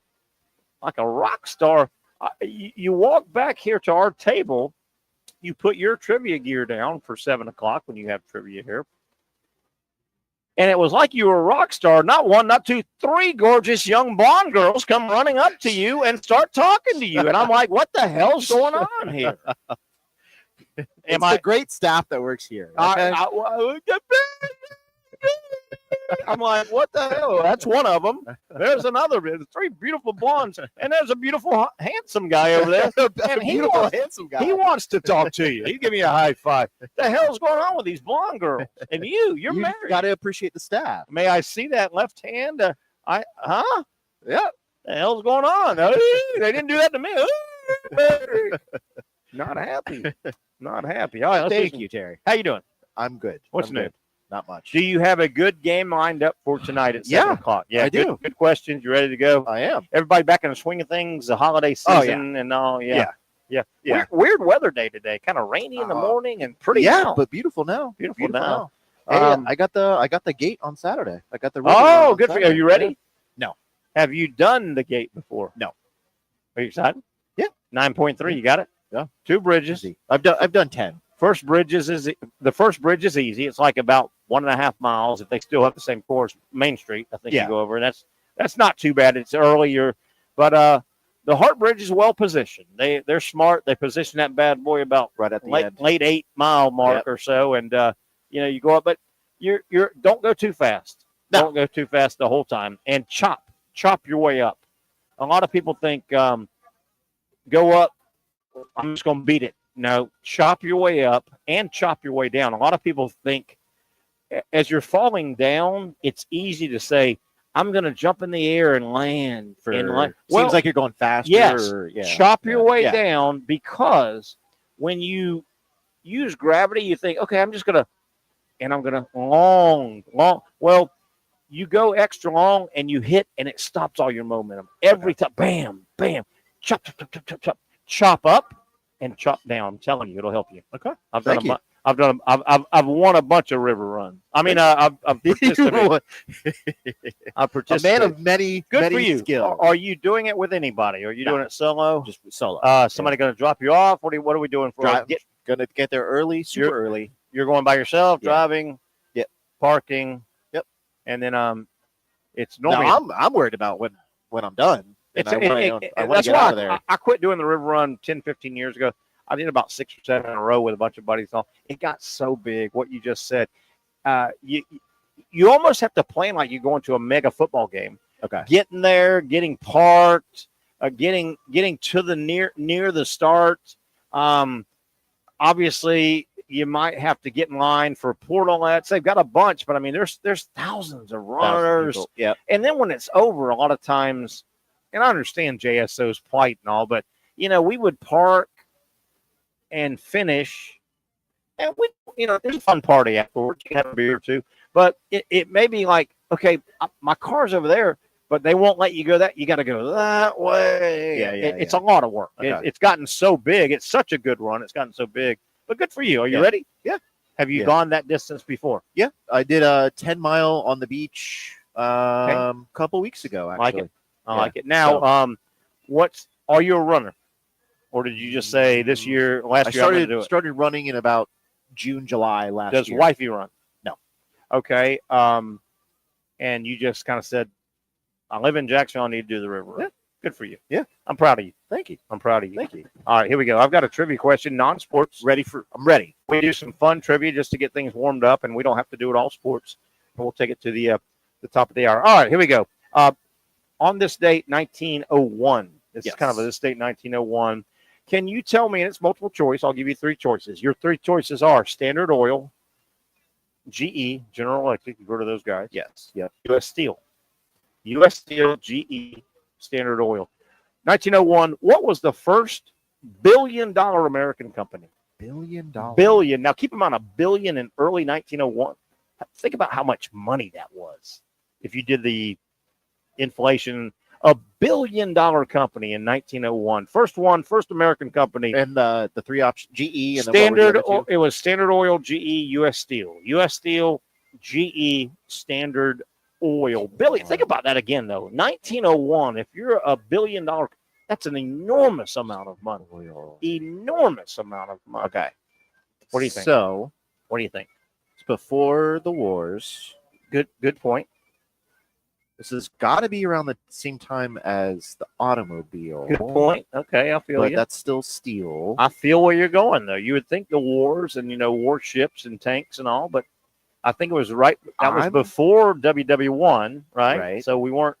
rock star. You walk back here to our table. You put your trivia gear down for 7 o'clock when you have trivia here. And it was like you were a rock star. Not one, not two, 3 gorgeous young blonde girls come running up to you and start talking to you. And I'm like, what the hell's going on here? It's the great staff that works here. Okay? I'm like, what the hell? That's one of them. There's another. 3 beautiful blondes. And there's a beautiful, handsome guy over there. And handsome guy. He wants to talk to you. He give me a high five. The hell's going on with these blonde girls? And you're married. You got to appreciate the staff. May I see that left hand? Yeah. The hell's going on? They didn't do that to me. Not happy. Not happy. All right. Thank you, Terry. How you doing? I'm good. What's new? Not much. Do you have a good game lined up for tonight at 7 o'clock? Yeah, I do. Good questions. You ready to go? I am. Everybody back in the swing of things, the holiday season and all. Yeah. Weird weather day today. Kind of rainy in the morning and pretty out. But beautiful now. Beautiful now. Hey, I got the gate on Saturday. I got the good for you. Are you ready? No. Have you done the gate before? No. Are you excited? Yeah. 9.3. You got it? Yeah. 2 bridges. Easy. I've done 10. The first bridge is easy. It's like about 1.5 miles if they still have the same course, Main Street. I think you go over, and that's not too bad. It's earlier, but the Hart Bridge is well positioned. They're smart. They position that bad boy about right at the late 8 mile mark or so, and you go up, but you're don't go too fast. No. Don't go too fast the whole time, and chop your way up. A lot of people think go up. I'm just going to beat it. No, chop your way up and chop your way down. A lot of people think as you're falling down, it's easy to say, I'm going to jump in the air and land. Seems like you're going faster. Yes, chop your way down, because when you use gravity, you think, okay, I'm going to long. Well, you go extra long and you hit and it stops all your momentum. Every time, bam, bam, chop up and chop down. I'm telling you, it'll help you. Okay. I've won a bunch of river runs. I mean, I've participated. A man of many for you. skills. Are you doing it with anybody? Are you doing it solo? Just solo. Somebody going to drop you off? What are we doing for? Gonna get there early, super early. You're going by yourself, driving, parking. Yep. And then it's normally. No, I'm worried about when I'm done. I want to get out of there. I quit doing the river run 10, 15 years ago. I did about 6 or 7 in a row with a bunch of buddies. It got so big. What you just said, you almost have to plan like you're going to a mega football game. Okay. Getting there, getting parked, getting to the near the start. Obviously, you might have to get in line for portalets. They've got a bunch, but I mean, there's thousands of runners. Yeah. And then when it's over, a lot of times, and I understand JSO's plight and all, but we would park and finish, and there's a fun party afterwards. You can have a beer or two, but it may be like, okay, my car's over there, but they won't let you go you got to go that way. It's a lot of work. Okay. It's gotten so big. It's such a good run. It's gotten so big, but good for you. Are you ready? Yeah. Have you gone that distance before? Yeah, I did a 10-mile on the beach a couple weeks ago, actually. I like it. Now, are you a runner? Or did you just say last year I'm going to do it? Started running in about June, July last year. Does wifey run? No. Okay. And you just kind of said, I live in Jacksonville. I need to do the river. Yeah. Good for you. Yeah. I'm proud of you. Thank you. I'm proud of you. Thank you. All right, here we go. I've got a trivia question, non-sports. I'm ready. We do some fun trivia just to get things warmed up, and we don't have to do it all sports. But we'll take it to the top of the hour. All right, here we go. On this date, 1901. This is kind of this date, 1901. Can you tell me, and it's multiple choice, I'll give you 3 choices. Your 3 choices are Standard Oil, GE, General Electric, you've heard of those guys? Yes. Yep. U.S. Steel, GE, Standard Oil. 1901, what was the first billion-dollar American company? Billion. Now, keep in mind, $1 billion in early 1901. Think about how much money that was. If you did the inflation, $1 billion company in 1901. First American company. And the 3 options, GE. And Standard, it was Standard Oil, GE, U.S. Steel. U.S. Steel, GE, Standard Oil. Billy, think about that again, though. 1901, if you're $1 billion, that's an enormous amount of money. Enormous amount of money. Okay. What do you think? So, what do you think? It's before the wars. Good point. This has got to be around the same time as the automobile. Good point. Okay, I feel but you. That's still steel. I feel where you're going, though. You would think the wars and, warships and tanks and all, but I think it was right. That was before WW1, right? So we weren't,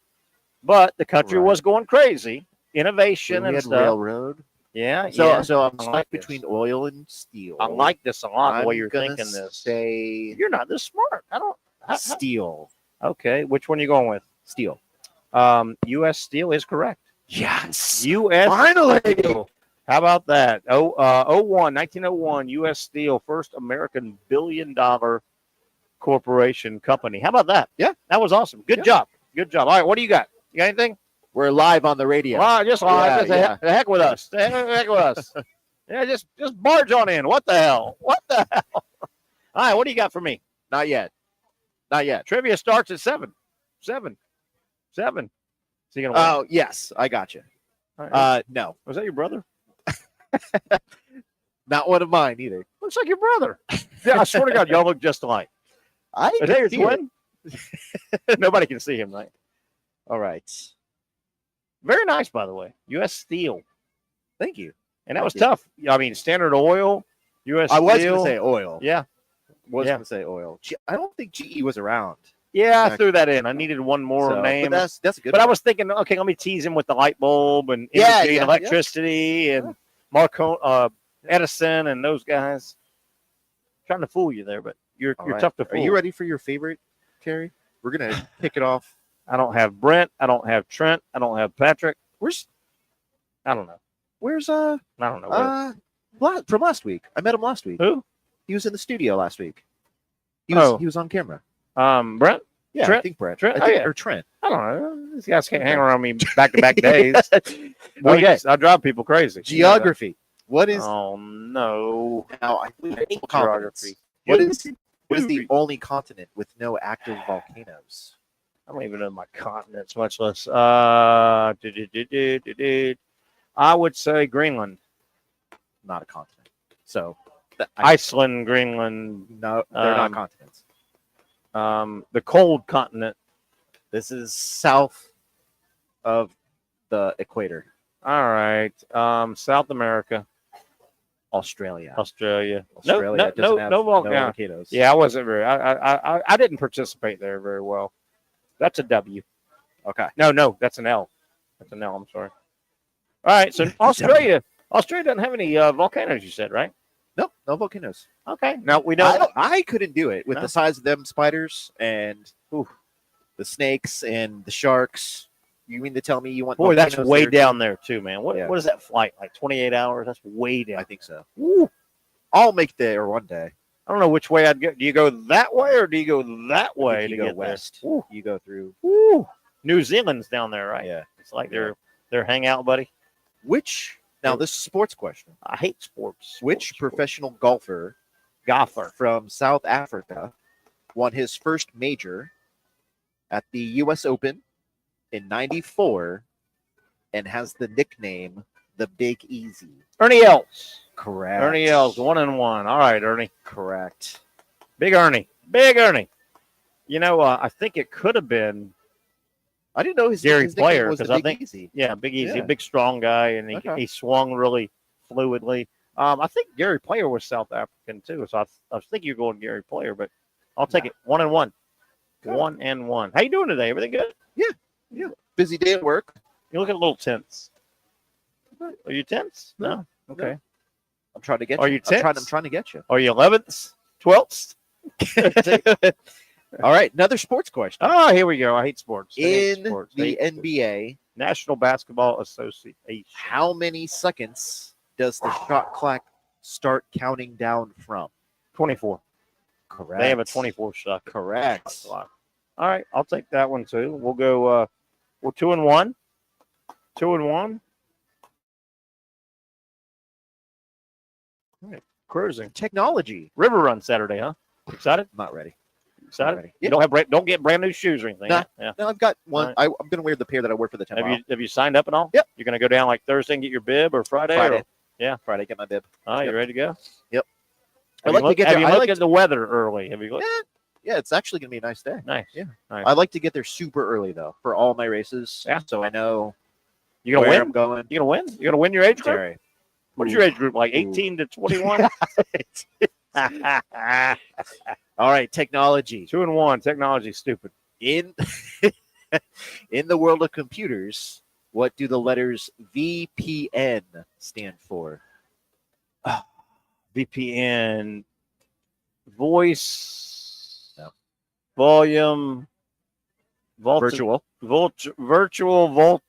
but the country was going crazy. Innovation and stuff. Railroad. Yeah. So I'm stuck between oil and steel. I like this a lot, the way you're gonna thinking this. Say you're not this smart. steel. Okay. Which one are you going with? Steel. U.S. Steel is correct. Yes. U.S. Finally. Steel. How about that? 1901, U.S. Steel, first American billion-dollar corporation company. How about that? Yeah. That was awesome. Good job. All right, what do you got? You got anything? We're live on the radio. Just live. The heck with us. The heck with us. Yeah, just barge on in. What the hell? All right, what do you got for me? Not yet. Trivia starts at 7. 7. So you gonna win? Oh, yes. I got you. Right. No. Was that your brother? Not one of mine either. Looks like your brother. Yeah, I swear to God, y'all look just alike. I Is that your twin? Nobody can see him, right? All right. Very nice, by the way. U.S. Steel. Thank you. And that was tough. I mean, Standard Oil, U.S. I was Steel. going to say oil. Yeah. Was going to say oil. I don't think GE was around. Yeah, I threw that in. I needed one more name. But that's a good But one. I was thinking, okay, let me tease him with the light bulb and energy and electricity and Edison and those guys. Trying to fool you there, but you're tough to fool. Are you ready for your favorite, Terry? We're going to kick it off. I don't have Brent. I don't have Trent. I don't have Patrick. I don't know. Where's I don't know. From last week. I met him last week. Who? He was in the studio last week. He was on camera. Brent? Yeah, Trent? I think Brent. Trent? Or Trent. I don't know. These guys can't hang around me back-to-back days. Okay. I drive people crazy. Geography. What is? Oh no! Now I hate geography. What is the only continent with no active volcanoes? I don't even know my continents, much less. I would say Greenland. Not a continent. So Iceland, Greenland. No, they're not continents. The cold continent. This is south of the equator. All right. South America. Australia. Australia doesn't have no volcanoes. Yeah, I wasn't very. I didn't participate there very well. That's a W. Okay. No, that's an L. That's an L. I'm sorry. All right. So Australia doesn't have any volcanoes. You said, right? Nope, no volcanoes. Okay. Now we don't. I couldn't do it with the size of them spiders and the snakes and the sharks. You mean to tell me you want? Boy, that's way there down there too, man. What is that flight? Like 28 hours? That's way down. I think so. Woo. I'll make there one day. I don't know which way I'd go. Do you go that way or do you go that way to go get west? You go through. Woo. New Zealand's down there, right? Yeah. It's like their hangout, buddy. Now this is a sports question. I hate sports. Which professional golfer from South Africa won his first major at the U.S. Open in '94 and has the nickname the Big Easy? Ernie Els. Correct. Ernie Els, 1-1. All right, Ernie. Correct. Big Ernie. Big Ernie. You know, I think it could have been. I didn't know his Gary nickname Player was because the I Big think Easy. Yeah, Big Easy, Yeah. big strong guy, and he swung really fluidly. I think Gary Player was South African too, so I was thinking you're going Gary Player, but I'll take it. 1-1. 1-1. How you doing today? Everything good? Yeah. Busy day at work. You look a little tense. Are you tense? No. Okay. I'm trying to get Are you. you tense? I'm trying to get you. Are you 11th? 12th? All right, another sports question. Oh, here we go. I hate sports. In the NBA, National Basketball Association. how many seconds does the shot clock start counting down from? 24. Correct. They have a 24 shot. Correct. All right, I'll take that one too. We'll go. We're 2-1. 2-1. All right, cruising. Technology. River Run Saturday, huh? Excited? Not ready. Excited? Ready. You don't get brand new shoes or anything. Nah. Yeah. No, I've got one. All right. I'm going to wear the pair that I wear for the 10 mile. Have you signed up and all? Yep. You're going to go down like Thursday and get your bib or Friday? Friday. Yeah. Friday, get my bib. Oh, you ready to go? Yep. Have you looked at the weather early? Have you looked? Yeah, it's actually going to be a nice day. Nice. Yeah. Nice. I like to get there super early, though, for all my races. Yeah. So I know You gonna where win? I'm going. You gonna win? You gonna win your age group? Terry. What is your age group? Like 18 to 21? All right, technology. 2-1. Technology, stupid. In the world of computers, what do the letters VPN stand for? VPN, voice, volume, Virtual. Vulcan, virtual Vulcan,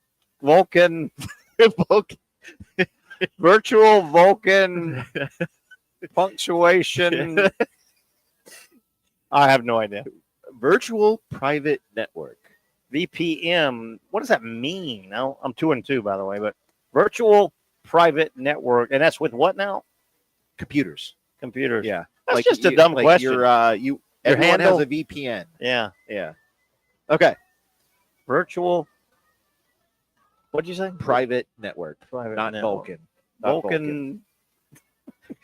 punctuation. I have no idea. Virtual private network. VPN. What does that mean? Now I'm 2-2, by the way, but virtual private network, and that's with what now? Computers. Yeah, that's just a dumb question. Everyone handle? has a VPN. Yeah. Okay. Virtual. What'd you say? Private network. Private not network. Vulcan. Vulcan.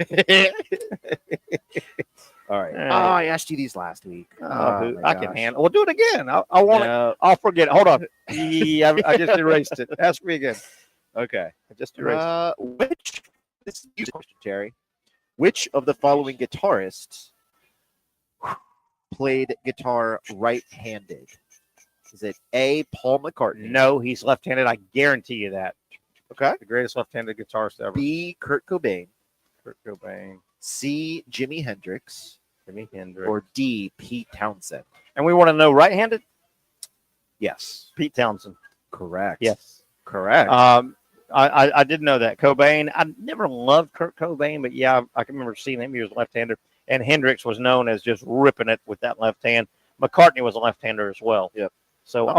All right. All right. Oh, I asked you these last week. I my can gosh. handle. We'll do it again. I want No. it. I'll forget. Hold on. I just erased it. Ask me again. Okay. I just erased it. This is a question, Terry. Which of the following guitarists played guitar right-handed? Is it A, Paul McCartney? No, he's left-handed. I guarantee you that. Okay. The greatest left-handed guitarist ever. B, Kurt Cobain. Kurt Cobain. C, Jimi Hendrix. Jimi Hendrix. Or D, Pete Townsend. And we want to know right-handed? Yes. Pete Townsend. Correct. Yes. Correct. I did know that. Cobain, I never loved Kurt Cobain, but yeah, I can remember seeing him. He was left-hander. And Hendrix was known as just ripping it with that left hand. McCartney was a left-hander as well. Yep. So, whoa.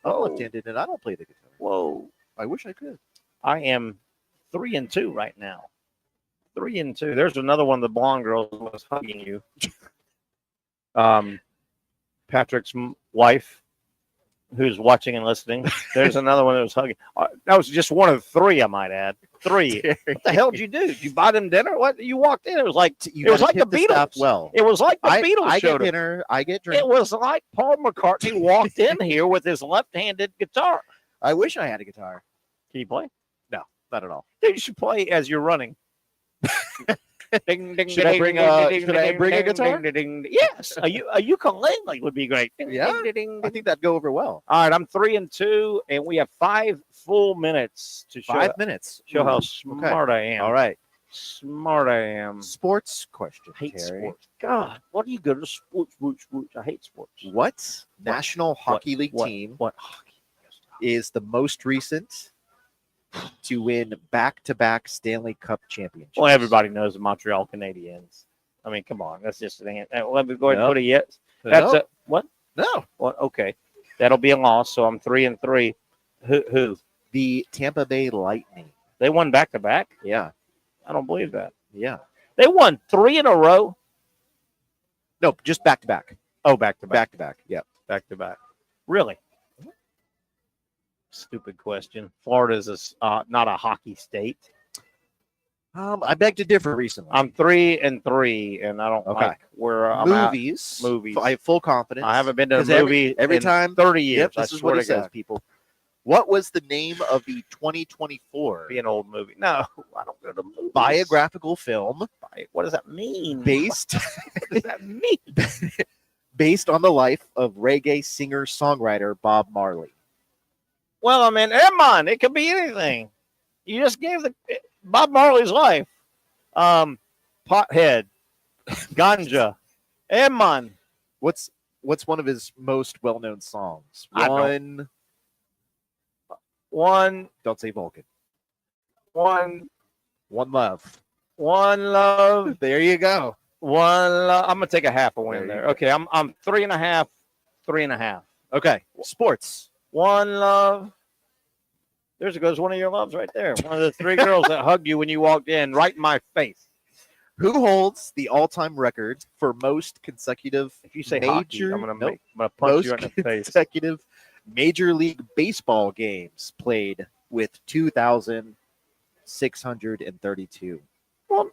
I'm left-handed, and I don't play the guitar. Whoa. I wish I could. I am 3-2 right now. 3-2. There's another one of the blonde girls was hugging you. Patrick's wife, who's watching and listening. There's another one that was hugging. That was just one of 3, I might add. 3. What the hell did you do? Did you buy them dinner? What? You walked in. It was like the Beatles. Well, it was like the Beatles I showed get up. dinner. I get drink. It was like Paul McCartney walked in here with his left-handed guitar. I wish I had a guitar. Can you play? No, not at all. Dude, you should play as you're running. Ding, ding, Should I ding, bring ding, a- ding, should I ding, bring a ding, guitar? ding, ding, ding. Yes, a ukulele would be great. Ding, Yeah? ding, ding, I ding. think that'd go over well. All right, I'm 3-2, and we have 5 full minutes to show 5 minutes. show how Ooh, smart I am. All right. Smart I am. Sports question. I hate Terry. sports. God, what are you good at sports? I hate sports. What National Hockey League team What hockey? is the most recent to win back-to-back Stanley Cup championships? Well, everybody knows the Montreal Canadiens. I mean, come on, that's just an. Let me go ahead and Nope. put a yes. That's Nope. a what? No. Well, okay, that'll be a loss. So I'm 3-3. Who? The Tampa Bay Lightning. They won back to back? Yeah. I don't believe that. Yeah. They won 3 in a row. No, just back-to-back. Oh, back to back. Back-to-back. Yeah. Back to back. Really? Stupid question. Florida's not a hockey state. I beg to differ recently. I'm 3-3, and I don't like where I'm at. Movies. Movies. I have full confidence. I haven't been to a 'Cause movie every in time 30 years. Yep, I this is swear what to it says, God. people. What was the name of the 2024 Be an old movie. No, I don't go to movies. biographical film What does that mean? based What does that mean? based on the life of reggae singer-songwriter Bob Marley? Well, I mean, Edmond, it could be anything. You just gave the Bob Marley's life. Pothead, ganja, Edmond. What's one of his most well-known songs? I don't- Don't say Vulcan. One Love. love. There you go. I'm gonna take a half a win There you there. go. Okay, I'm 3.5. 3.5. Okay. Sports. One love. There goes one of your loves right there. One of the 3 girls that hugged you when you walked in, right in my face. Who holds the all-time record for most consecutive If you say hockey, I'm gonna punch most you right in the face. consecutive Major League Baseball games played with 2,632? Well,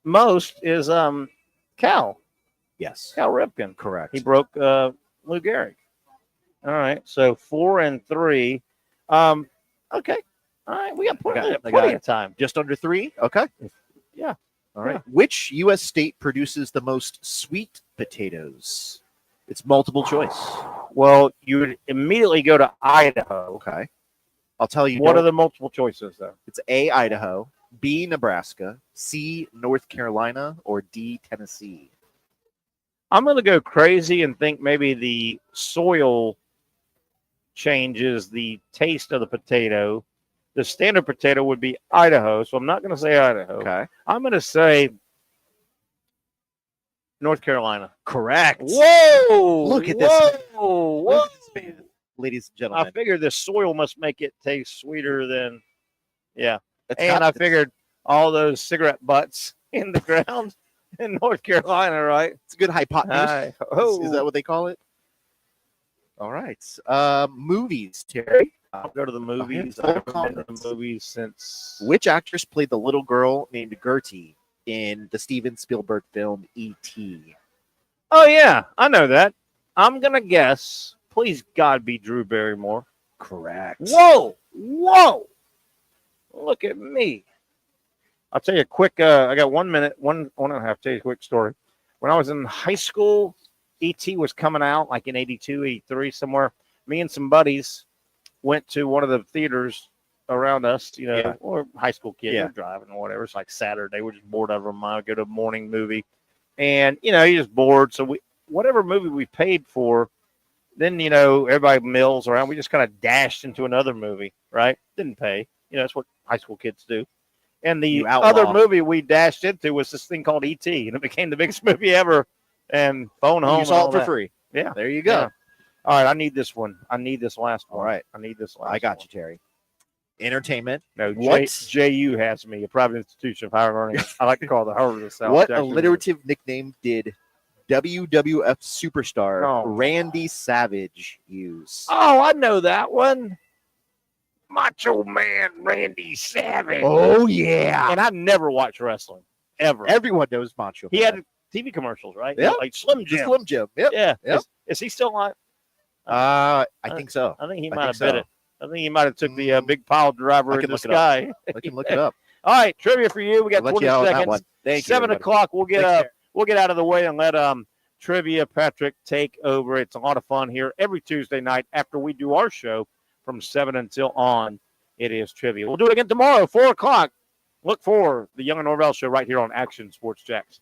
most is Cal Yes. Ripken. Correct. He broke Lou Gehrig. All right, so 4-3. Okay. All right, we got plenty of time. Just under 3? Okay. Yeah. All right. Which U.S. state produces the most sweet potatoes? It's multiple choice. Well, you would immediately go to Idaho. Okay. I'll tell you. What are the multiple choices, though? It's A, Idaho, B, Nebraska, C, North Carolina, or D, Tennessee. I'm going to go crazy and think maybe the soil changes the taste of the potato. The standard potato would be Idaho, so I'm not going to say Idaho. Okay. I'm going to say North Carolina. Correct. Whoa! Look at this. Whoa! Look at this man, ladies and gentlemen. I figured the soil must make it taste sweeter than, yeah. It's And got- I figured all those cigarette butts in the ground in North Carolina, right? It's a good hypotenuse. Aye. Oh. Is that what they call it? All right. Movies, Terry. I don't go to the movies. I haven't been to the movies since. Which actress played the little girl named Gertie in the Steven Spielberg film E.T.? Oh, yeah. I know that. I'm going to guess. Please, God, be Drew Barrymore. Correct. Whoa. Whoa. Look at me. I'll tell you a quick, I got 1 minute, one and a half, tell you a quick story. When I was in high school, E.T. was coming out like in 82, 83, somewhere. Me and some buddies went to one of the theaters around us, or high school kids were driving or whatever. It's like Saturday. We're just bored of them. I go to a morning movie. And, you're just bored. So whatever movie we paid for, then, everybody mills around. We just kind of dashed into another movie, right? Didn't pay. That's what high school kids do. And the other movie we dashed into was this thing called E.T., and it became the biggest movie ever. And phone home. You saw it for free. Yeah. There you go. Yeah. All right. I need this one. I need this last one. All right. I need this last I got one. you, Terry. Entertainment. No, What? JU has me, a private institution of higher learning. I like to call the Harvard of the South. What Jackson. alliterative nickname did WWF superstar Randy Savage use? Oh, I know that one. Macho Man Randy Savage. Oh, yeah. And I never watched wrestling, ever. Everyone knows Macho He Man. had TV commercials, right? Yeah. Like Slim Jim. Slim Jim. Yep. Yeah. Yep. Is he still on? I think so. I think he I might have think bit so. it. I think he might have took the big pile driver I in can the look it up. sky. I can look it up. All right, trivia for you. We got I'll let 20 you out on that seconds. one. Thank you, 7 everybody. o'clock. We'll get Thanks, we'll get out of the way and let trivia Patrick take over. It's a lot of fun here every Tuesday night after we do our show from 7 until on. It is trivia. We'll do it again tomorrow, 4 o'clock. Look for the Young and Norvelle show right here on Action Sports Jacks.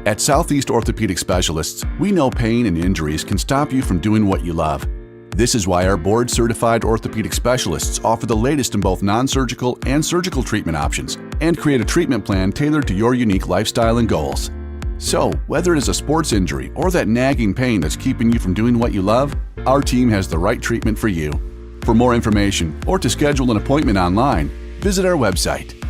At Southeast Orthopedic Specialists, we know pain and injuries can stop you from doing what you love. This is why our board-certified orthopedic specialists offer the latest in both non-surgical and surgical treatment options and create a treatment plan tailored to your unique lifestyle and goals. So, whether it is a sports injury or that nagging pain that's keeping you from doing what you love, our team has the right treatment for you. For more information or to schedule an appointment online, visit our website.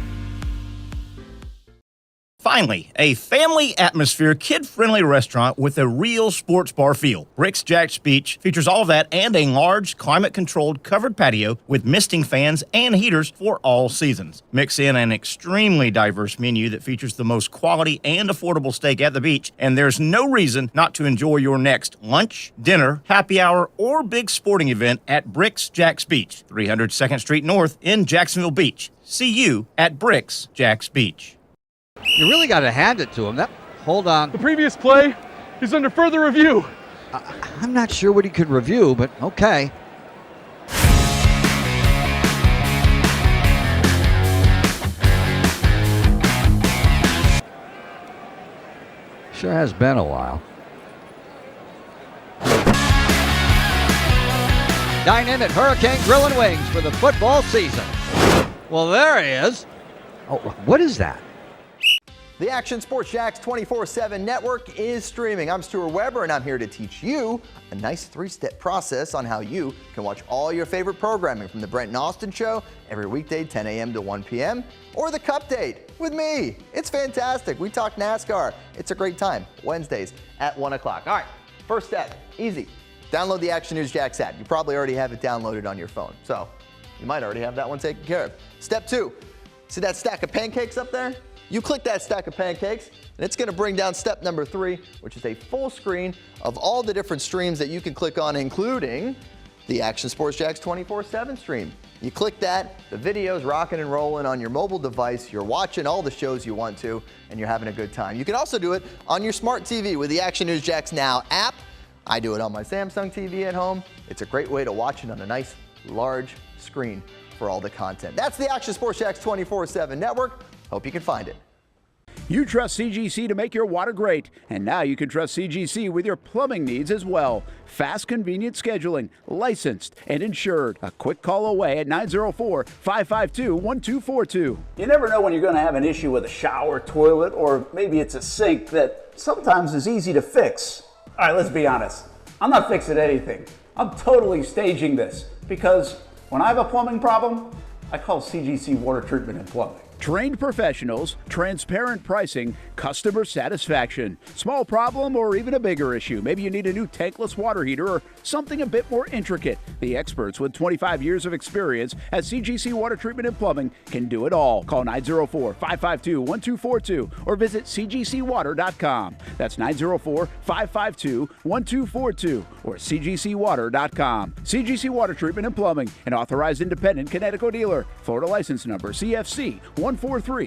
Finally, a family atmosphere, kid-friendly restaurant with a real sports bar feel. Rick's Jack's Beach features all of that and a large, climate-controlled covered patio with misting fans and heaters for all seasons. Mix in an extremely diverse menu that features the most quality and affordable steak at the beach, and there's no reason not to enjoy your next lunch, dinner, happy hour, or big sporting event at Rick's Jack's Beach, 300 2nd Street North in Jacksonville Beach. See you at Rick's Jack's Beach. You really got to hand it to him. Hold on. The previous play is under further review. I'm not sure what he could review, but okay. Sure has been a while. Dine in at Hurricane Grill and Wings for the football season. Well, there he is. Oh, what is that? The Action Sports Jacks 24/7 network is streaming. I'm Stuart Weber, and I'm here to teach you a nice three-step process on how you can watch all your favorite programming from the Brent and Austin Show every weekday 10 a.m. to 1 p.m. or the Cup Date with me. It's fantastic. We talk NASCAR. It's a great time. Wednesdays at 1 o'clock. All right, first step, easy. Download the Action News Jacks app. You probably already have it downloaded on your phone, so you might already have that one taken care of. Step 2, see that stack of pancakes up there? You click that stack of pancakes, and it's going to bring down step number 3, which is a full screen of all the different streams that you can click on, including the Action Sports Jacks 24/7 stream. You click that, the video's rocking and rolling on your mobile device, you're watching all the shows you want to, and you're having a good time. You can also do it on your smart TV with the Action News Jacks Now app. I do it on my Samsung TV at home. It's a great way to watch it on a nice, large screen for all the content. That's the Action Sports Jacks 24/7 network. Hope you can find it. You trust CGC to make your water great, and now you can trust CGC with your plumbing needs as well. Fast, convenient scheduling, licensed and insured. A quick call away at 904-552-1242. You never know when you're going to have an issue with a shower, toilet, or maybe it's a sink that sometimes is easy to fix. All right, let's be honest. I'm not fixing anything. I'm totally staging this because when I have a plumbing problem, I call CGC Water Treatment and Plumbing. Trained professionals, transparent pricing, customer satisfaction. Small problem or even a bigger issue. Maybe you need a new tankless water heater or something a bit more intricate. The experts with 25 years of experience at CGC Water Treatment and Plumbing can do it all. Call 904-552-1242 or visit cgcwater.com. That's 904-552-1242 or cgcwater.com. CGC Water Treatment and Plumbing, an authorized independent Connecticut dealer. Florida license number CFC 143